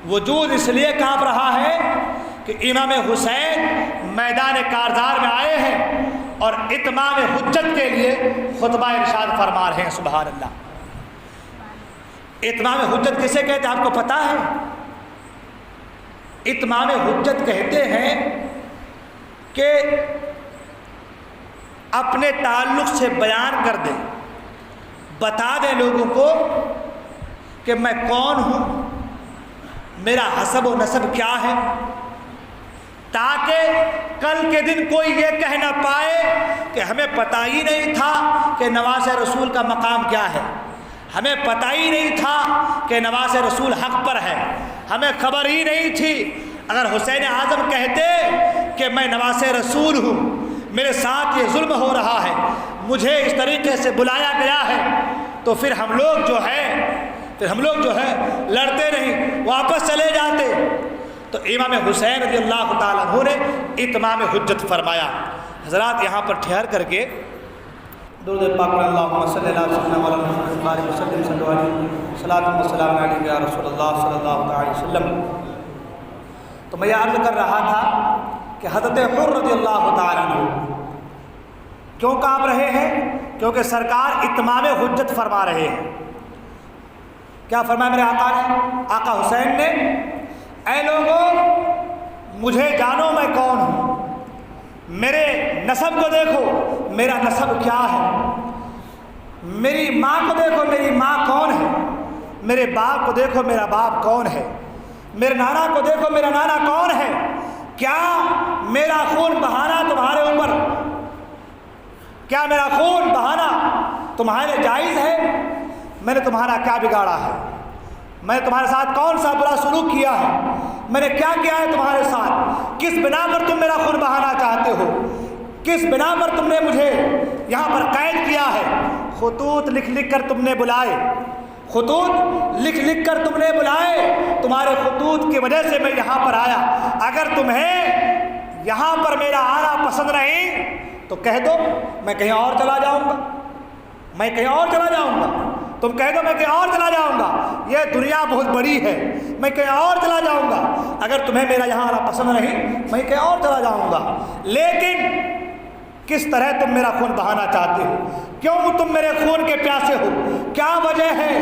وجود اس لیے کانپ رہا ہے کہ امام حسین میدان کارزار میں آئے ہیں اور اتمام حجت کے لیے خطبہ ارشاد فرما رہے ہیں۔ سبحان اللہ۔ اتمام حجت کسے کہتے ہیں آپ کو پتہ ہے؟ اتمام حجت کہتے ہیں کہ اپنے تعلق سے بیان کر دیں، بتا دیں لوگوں کو کہ میں کون ہوں، میرا حسب و نسب کیا ہے، تاکہ کل کے دن کوئی یہ کہہ نہ پائے کہ ہمیں پتہ ہی نہیں تھا کہ نواز رسول کا مقام کیا ہے، ہمیں پتہ ہی نہیں تھا کہ نواز رسول حق پر ہے، ہمیں خبر ہی نہیں تھی۔ اگر حسین اعظم کہتے کہ میں نواز رسول ہوں، میرے ساتھ یہ ظلم ہو رہا ہے، مجھے اس طریقے سے بلایا گیا ہے، تو پھر ہم لوگ جو ہے لڑتے نہیں، واپس چلے جاتے۔ تو امام حسین رضی اللہ تعالیٰ عنہ نے اتمام حجت فرمایا۔ حضرات یہاں پر ٹھہر کر کے درود پاک پڑھیں، اللہم صلی اللہ علیہ وسلم علی محمد وسلم، صلی اللہ علیہ صلاۃ و سلام علیک یا رسول اللہ صلی اللہ علیہ وسلم۔ تو میں یہ عرض کر رہا تھا کہ حضرت حر رضی اللہ تعالیٰ عنہ کیوں کانپ رہے ہیں؟ کیونکہ سرکار اتمام حجت فرما رہے ہیں۔ کیا فرمایا میرے آقا نے، آقا حسین نے؟ اے لوگوں مجھے جانو میں کون ہوں، میرے نسب کو دیکھو میرا نسب کیا ہے، میری ماں کو دیکھو میری ماں کون ہے، میرے باپ کو دیکھو میرا باپ کون ہے، میرے نانا کو دیکھو میرا نانا کون ہے۔ کیا میرا خون بہانا تمہارے اوپر، کیا میرا خون بہانا تمہارے جائز ہے؟ میں نے تمہارا کیا بگاڑا ہے؟ میں نے تمہارے ساتھ کون سا برا سلوک کیا ہے؟ میں نے کیا کیا ہے تمہارے ساتھ؟ کس بنا پر تم میرا خون بہانا چاہتے ہو؟ کس بنا پر تم نے مجھے یہاں پر قید کیا ہے؟ خطوط لکھ لکھ کر تم نے بلائے، خطوط لکھ لکھ کر تم نے بلائے، تمہارے خطوط کی وجہ سے میں یہاں پر آیا۔ اگر تمہیں یہاں پر میرا آنا پسند نہیں تو کہہ دو میں کہیں اور چلا جاؤں گا، میں کہیں اور چلا جاؤں گا۔ تم کہہ دو میں کہیں اور چلا جاؤں گا، یہ دنیا بہت بڑی ہے، میں کہیں اور چلا جاؤں گا۔ اگر تمہیں میرا یہاں آنا پسند نہیں میں کہیں اور چلا جاؤں گا۔ لیکن کس طرح تم میرا خون بہانا چاہتے ہو؟ کیوں تم میرے خون کے پیاسے ہو؟ کیا وجہ ہے؟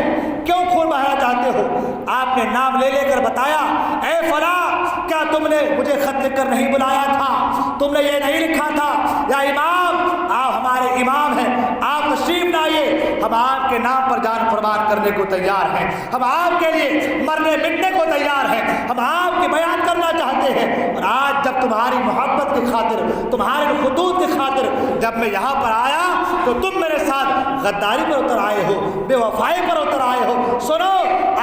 کیوں خون بہانا چاہتے ہو؟ آپ نے نام لے لے کر بتایا، اے فلاں کیا تم نے مجھے خط لکھ کر نہیں بلایا تھا؟ تم نے یہ نہیں لکھا تھا یا امام آپ ہمارے امام ہیں، آپ تشریف لائیے، ہم آپ کے نام پر جان قربان کرنے کو تیار ہیں، ہم آپ کے لیے مرنے مٹنے کو تیار ہیں، ہم آپ کی بیعت کرنا چاہتے ہیں۔ اور آج جب تمہاری محبت کی خاطر، تمہارے خطوط کی خاطر جب میں یہاں پر آیا تو تم میرے ساتھ غداری پر اتر آئے ہو، بے وفائی پر اتر آئے ہو۔ سنو،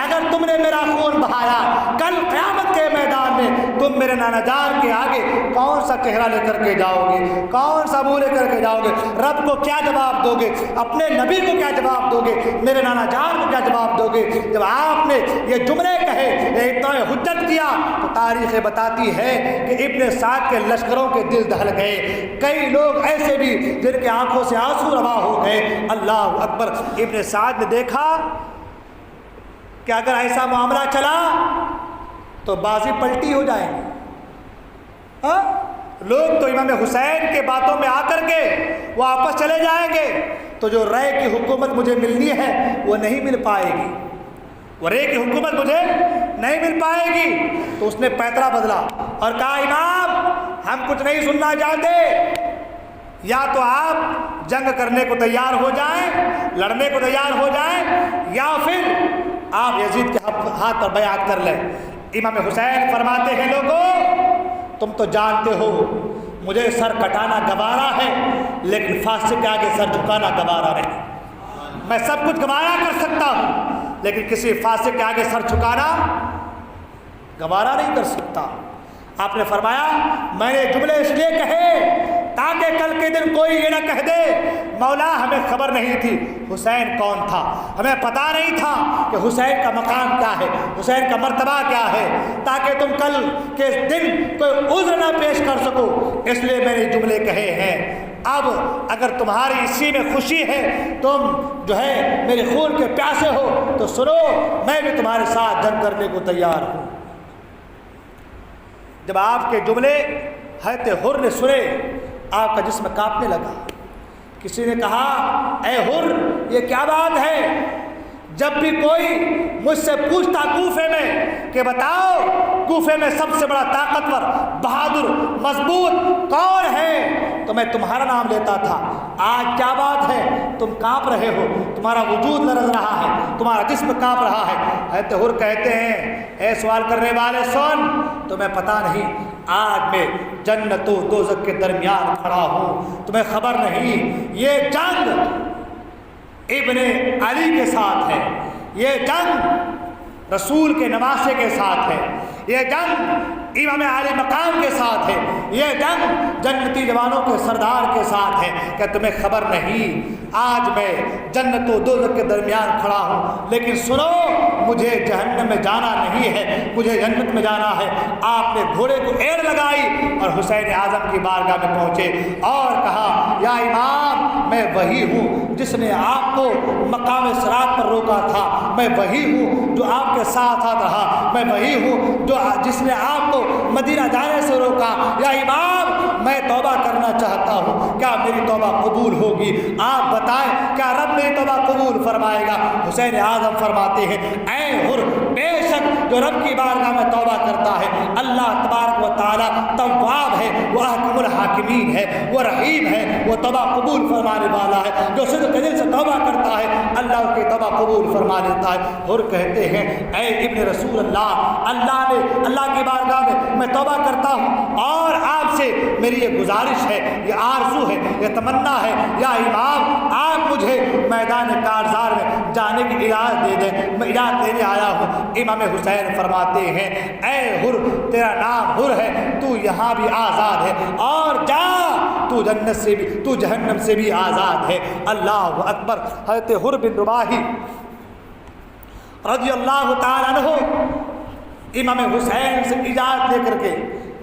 اگر تم نے میرا خون بہایا، کل قیامت کے میدان میں تم میرے نانا جان کے آگے کون سا چہرہ لے کر کے جاؤ گے؟ کون سا منہ لے کر کے جاؤ گے؟ رب کو کیا جواب دو گے؟ اپنے نبی کو کیا جواب دو گے؟ میرے نانا جان کو کیا جواب دو گے؟ جب آپ نے یہ جملے کہے، یہ اتنا حجت کیا، تو تاریخ بتاتی ہے کہ ابن سعد کے لشکروں کے دل دہل گئے۔ کئی لوگ ایسے بھی جن کے آنکھوں سے آنسو روا ہو گئے۔ اللہ اکبر۔ ابن سعد نے دیکھا کہ اگر ایسا معاملہ چلا تو بازی پلٹی ہو جائے گی۔ ہاں، لوگ تو امام حسین کے باتوں میں آ کر کے واپس چلے جائیں گے، تو جو رائے کی حکومت مجھے ملنی ہے وہ نہیں مل پائے گی، وہ رائے کی حکومت مجھے نہیں مل پائے گی۔ تو اس نے پیترا بدلا اور کہا، امام ہم کچھ نہیں سننا چاہتے، یا تو آپ جنگ کرنے کو تیار ہو جائیں، لڑنے کو تیار ہو جائیں، یا پھر آپ یزید کے ہاتھ پر بیعت کر لیں۔ امام حسین فرماتے ہیں لوگوں تم تو جانتے ہو مجھے سر کٹانا گوارا ہے، لیکن فاسق کے آگے سر جھکانا گوارا نہیں۔ میں سب کچھ گوارا کر سکتا ہوں، لیکن کسی فاسق کے آگے سر جھکانا گوارا نہیں کر سکتا۔ آپ نے فرمایا میں نے جملے اس لیے کہے تاکہ کل کے دن کوئی یہ نہ کہہ دے مولا ہمیں خبر نہیں تھی حسین کون تھا، ہمیں پتہ نہیں تھا کہ حسین کا مقام کیا ہے، حسین کا مرتبہ کیا ہے، تاکہ تم کل کے دن کوئی عذر نہ پیش کر سکو، اس لیے میں نے جملے کہے ہیں۔ اب اگر تمہاری اسی میں خوشی ہے، تم جو ہے میرے خون کے پیاسے ہو، تو سنو میں بھی تمہارے ساتھ جنگ کرنے کو تیار ہوں۔ جب آپ کے جملے حضرت حر نے سنے، آپ کا جسم کانپنے لگا۔ کسی نے کہا اے حر یہ کیا بات ہے؟ جب بھی کوئی مجھ سے پوچھتا کوفے میں کہ بتاؤ کوفے میں سب سے بڑا طاقتور، بہادر، مضبوط کون ہے، تو میں تمہارا نام لیتا تھا۔ آج کیا بات ہے تم کانپ رہے ہو، تمہارا وجود لرز رہا ہے، تمہارا جسم کانپ رہا ہے۔ حضرت حر کہتے ہیں اے سوال کرنے والے سن، تمہیں پتہ نہیں آج میں جنت و دوزخ کے درمیان کھڑا ہوں، تمہیں خبر نہیں یہ جنگ ابن علی کے ساتھ ہے، یہ جنگ رسول کے نواسے کے ساتھ ہے، یہ جنگ امام علی مقام کے ساتھ ہے، یہ جنگ جنتی جوانوں کے سردار کے ساتھ ہے۔ کہ تمہیں خبر نہیں آج میں جنت و دوزخ کے درمیان کھڑا ہوں، لیکن سنو مجھے جہنم میں جانا نہیں ہے، مجھے جنت میں جانا ہے۔ آپ نے گھوڑے کو ایڑ لگائی اور حسین اعظم کی بارگاہ میں پہنچے اور کہا یا امام میں وہی ہوں جس نے آپ کو مقام صراط پر روکا تھا، میں وہی ہوں جو آپ کے ساتھ ساتھ رہا، میں وہی ہوں جو جس نے آپ کو مدینہ جانے سے روکا۔ یا امام میں توبہ کرنا چاہتا ہوں، کیا میری توبہ قبول ہوگی؟ آپ بتائیں کیا رب میری توبہ قبول فرمائے گا؟ حسین اعظم فرماتے ہیں اے حر بے شک جو رب کی بارگاہ میں توبہ کرتا ہے اللہ تبارک و تعالی تواب ہے، وہ احکم الحاکمین ہے، وہ رحیم ہے، وہ توبہ قبول فرمانے والا ہے۔ جو صدق دل سے توبہ کرتا ہے اللہ اس کی توبہ قبول فرما لیتا ہے۔ حر کہتے ہیں اے ابن رسول اللہ کی بارگاہ میں توبہ کرتا ہوں اور آپ سے میری یہ گزارش ہے، یہ آرزو ہے، یہ تمنا ہے، یا امام آپ مجھے میدان کارزار میں جانے کی اجازت دے دیں، میں اجازت دینے آیا ہوں۔ امام حسین فرماتے ہیں اے حر تیرا نام حر ہے، تو یہاں بھی آزاد ہے، اور جا تو جنت سے بھی تو جہنم سے بھی آزاد ہے۔ اللہ اکبر۔ حضرت حر بن رباحی رضی اللہ تعالیٰ عنہ امام حسین سے اجازت لے کر کے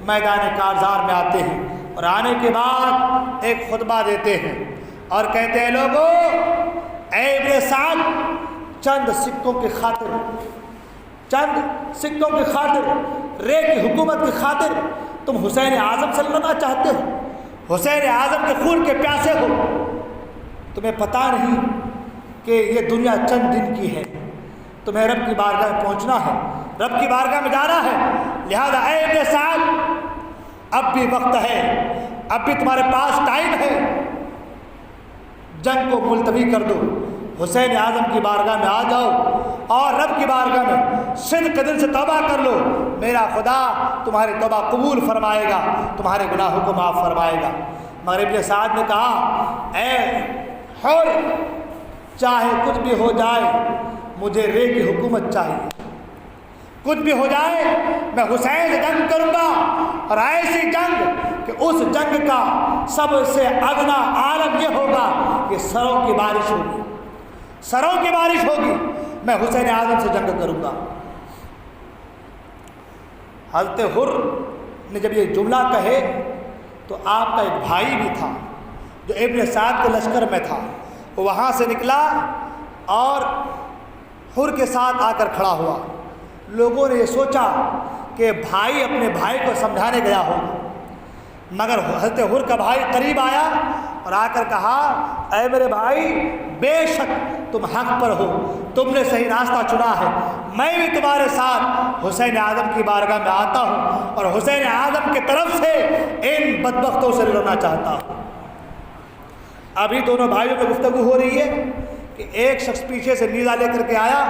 میدان کارزار میں آتے ہیں، اور آنے کے بعد ایک خطبہ دیتے ہیں اور کہتے ہیں لوگوں اے ابن سعد چند سکوں کی خاطر رے کی حکومت کی خاطر تم حسین اعظم سے لڑنا چاہتے ہو، حسین اعظم کے خون کے پیاسے ہو، تمہیں پتہ نہیں کہ یہ دنیا چند دن کی ہے، تمہیں رب کی بارگاہ میں پہنچنا ہے، رب کی بارگاہ میں جانا ہے، لہذا اے ابن سعد اب بھی وقت ہے، اب بھی تمہارے پاس ٹائم ہے، جنگ کو ملتوی کر دو، حسین اعظم کی بارگاہ میں آ جاؤ اور رب کی بارگاہ میں صدق دل سے توبہ کر لو، میرا خدا تمہاری توبہ قبول فرمائے گا، تمہارے گناہوں کو معاف فرمائے گا۔ مگر ابن سعد نے کہا اے حر چاہے کچھ بھی ہو جائے مجھے رے کی حکومت چاہیے، کچھ بھی ہو جائے میں حسین سے جنگ کروں گا، اور ایسی جنگ کہ اس جنگ کا سب سے ادنا عالم یہ ہوگا کہ سروں کی بارش ہوگی، میں حسین اعظم سے جنگ کروں گا۔ حضرت حر نے جب یہ جملہ کہے تو آپ کا ایک بھائی بھی تھا جو ابن سعد کے لشکر میں تھا، وہ وہاں سے نکلا اور حر کے ساتھ آ کر کھڑا ہوا۔ لوگوں نے یہ سوچا کہ بھائی اپنے بھائی کو سمجھانے گیا ہوگا، مگر حضرت حر کا بھائی قریب آیا اور آ کر کہا اے میرے بھائی بے شک تم حق پر ہو، تم نے صحیح راستہ چنا ہے، میں بھی تمہارے ساتھ حسین اعظم کی بارگاہ میں آتا ہوں اور حسین اعظم کی طرف سے ان بدبختوں سے لڑنا چاہتا ہوں۔ ابھی دونوں بھائیوں میں گفتگو ہو رہی ہے کہ ایک شخص پیچھے سے نیزہ لے کر کے آیا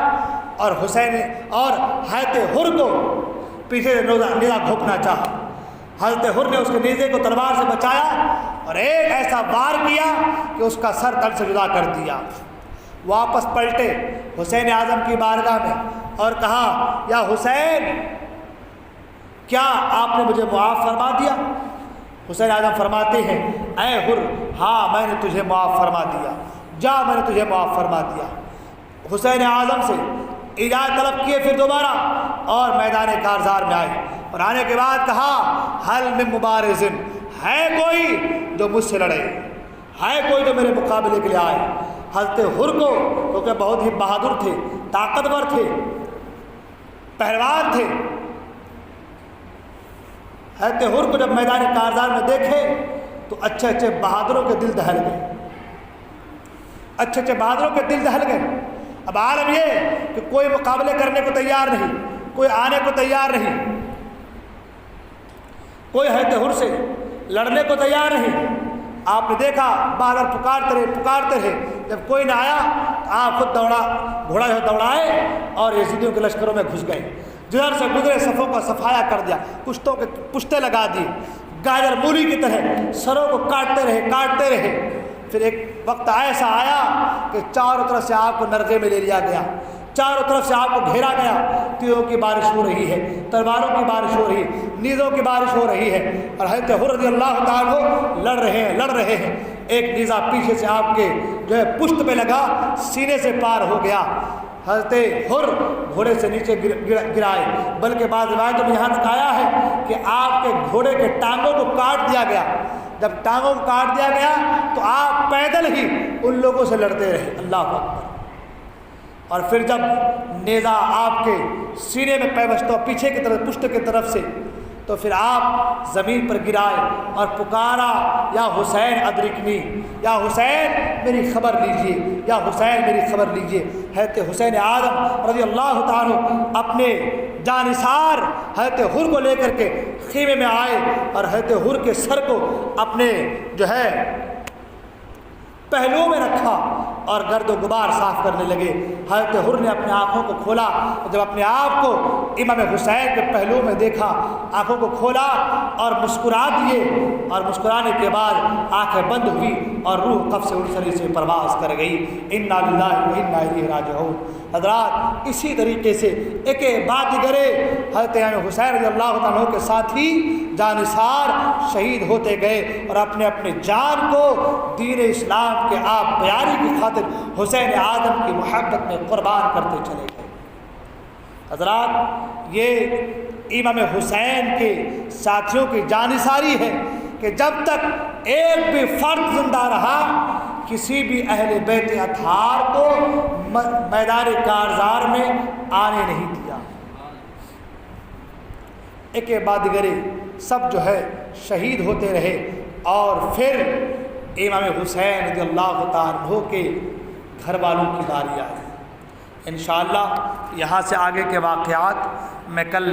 اور حسین اور حضرت حر کو پیچھے سے نیزہ گھونپنا چاہا۔ حضرت حر نے اس کے نیزے کو تلوار سے بچایا اور ایک ایسا وار کیا کہ اس کا سر تن سے جدا کر دیا۔ واپس پلٹے حسین اعظم کی بارگاہ میں اور کہا یا حسین کیا آپ نے مجھے معاف فرما دیا؟ حسین اعظم فرماتے ہیں اے حر ہاں میں نے تجھے معاف فرما دیا، جا میں نے تجھے معاف فرما دیا۔ حسین اعظم سے اجازت طلب کیے پھر دوبارہ اور میدان کارزار میں آئے اور آنے کے بعد کہا حل من مبارز، ہے کوئی جو مجھ سے لڑے، ہے کوئی جو میرے مقابلے کے لیے آئے۔ حضرت حر کو کیونکہ بہت ہی بہادر تھے، طاقتور تھے، پہلوان تھے، حضرت حر کو جب میدان کارزار میں دیکھے تو اچھے اچھے بہادروں کے دل دہل گئے، اچھے اچھے بہادروں کے دل دہل گئے۔ اب عالم یہ کہ کوئی مقابلے کرنے کو تیار نہیں، کوئی آنے کو تیار نہیں، کوئی حضرت حر سے لڑنے کو تیار نہیں۔ آپ نے دیکھا بہادر پکارتے رہے، جب کوئی نہ آیا تو آپ خود گھوڑا جو دوڑائے اور یزیدیوں کے لشکروں میں گھس گئے، جدھر سے گزرے صفوں کا صفایا کر دیا، کشتوں کے پشتے لگا دی، گاجر مولی کی طرح سروں کو کاٹتے رہے۔ پھر ایک وقت ایسا آیا کہ چاروں طرف سے آپ کو نرغے میں لے لیا گیا، چاروں طرف سے آپ کو گھیرا گیا، تیروں کی بارش ہو رہی ہے، تلواروں کی بارش ہو رہی ہے، نیزوں کی بارش ہو رہی ہے، اور حضرت حر رضی اللہ تعالیٰ لڑ رہے ہیں۔ ایک نیزہ پیچھے سے آپ کے جو ہے پشت پہ لگا، سینے سے پار ہو گیا، حضرت حر گھوڑے سے نیچے گرائے، بلکہ بعض روایتوں میں یہاں تک آیا ہے کہ آپ کے گھوڑے کے ٹانگوں کو کاٹ دیا گیا۔ جب ٹانگوں کو کاٹ دیا گیا تو آپ پیدل ہی ان لوگوں سے لڑتے رہے، اللہ اکبر۔ اور پھر جب نیزہ آپ کے سینے میں پیوست ہوا پیچھے کی طرف پشت کی طرف سے، تو پھر آپ زمین پر گرائے اور پکارا یا حسین ادرکنی، یا حسین میری خبر لیجئے، یا حسین میری خبر لیجئے۔ حضرت حسین اعظم رضی اللہ تعالیٰ اپنے جانثار حضرت حر کو لے کر کے خیمے میں آئے اور حضرت حر کے سر کو اپنے جو ہے پہلوؤں میں رکھا اور گرد و غبار صاف کرنے لگے۔ حضرت حر نے اپنے آنکھوں کو کھولا، جب اپنے آپ کو امام حسین کے پہلوؤں میں دیکھا، آنکھوں کو کھولا اور مسکرا دیے، اور مسکرانے کے بعد آنکھیں بند ہوئی اور روح قبض سے انسری سے پرواز کر گئی۔ انا للہ و انا الیہ راجعون۔ حضرات اسی طریقے سے ایک بات گرے حضرت امام حسین رضی اللہ عنہ کے ساتھی جانثار شہید ہوتے گئے اور اپنے اپنے جان کو دین اسلام کے آپ پیاری کی خاطر حسین اعظم کی محبت میں قربان کرتے چلے گئے۔ حضرات یہ امام حسین کے ساتھیوں کی جانثاری ہے کہ جب تک ایک بھی فرد زندہ رہا کسی بھی اہل بیت اطہار کو میدان کارزار میں آنے نہیں دیا۔ ایک کے بعد دیگرے سب جو ہے شہید ہوتے رہے، اور پھر امام حسین رضی اللہ تعالیٰ عنہ کے گھر والوں کی باری آئی۔ انشاءاللہ یہاں سے آگے کے واقعات میں کل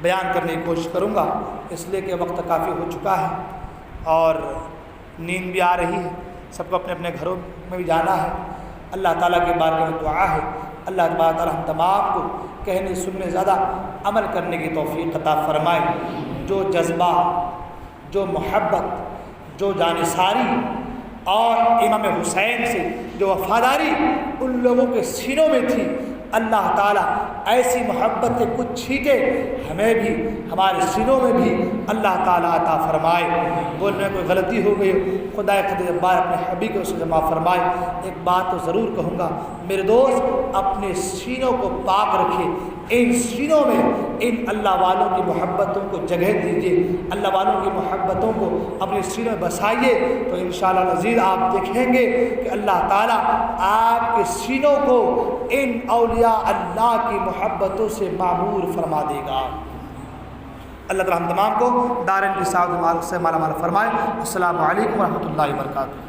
بیان کرنے کی کوشش کروں گا، اس لیے کہ وقت کافی ہو چکا ہے اور نیند بھی آ رہی ہے، سب کو اپنے اپنے گھروں میں بھی جانا ہے۔ اللہ تعالیٰ کے بارے میں دعا ہے اللہ تبارک تعالیٰ ہم تمام کو کہنے سننے زیادہ عمل کرنے کی توفیق عطا فرمائے۔ جو جذبہ، جو محبت، جو جانثاری اور امام حسین سے جو وفاداری ان لوگوں کے سینوں میں تھی، اللہ تعالیٰ ایسی محبت کے کچھ چھینٹے ہمیں بھی ہمارے سینوں میں بھی اللہ تعالیٰ عطا فرمائے۔ بولنے میں کوئی غلطی ہو گئی خدا قدر جبار اپنے حبیب کو اسے جمع فرمائے۔ ایک بات تو ضرور کہوں گا میرے دوست، اپنے سینوں کو پاک رکھے، ان سینوں میں ان اللہ والوں کی محبتوں کو جگہ دیجیے، اللہ والوں کی محبتوں کو اپنے سینوں میں بسائیے، تو انشاءاللہ العزیز آپ دیکھیں گے کہ اللہ تعالیٰ آپ کے سینوں کو ان اولیاء اللہ کی محبتوں سے معمور فرما دے گا۔ اللہ تعالیٰ ہم تمام کو دارین کی سعادت سے مالا مال فرمائے۔ السلام علیکم ورحمۃ اللہ وبرکاتہ۔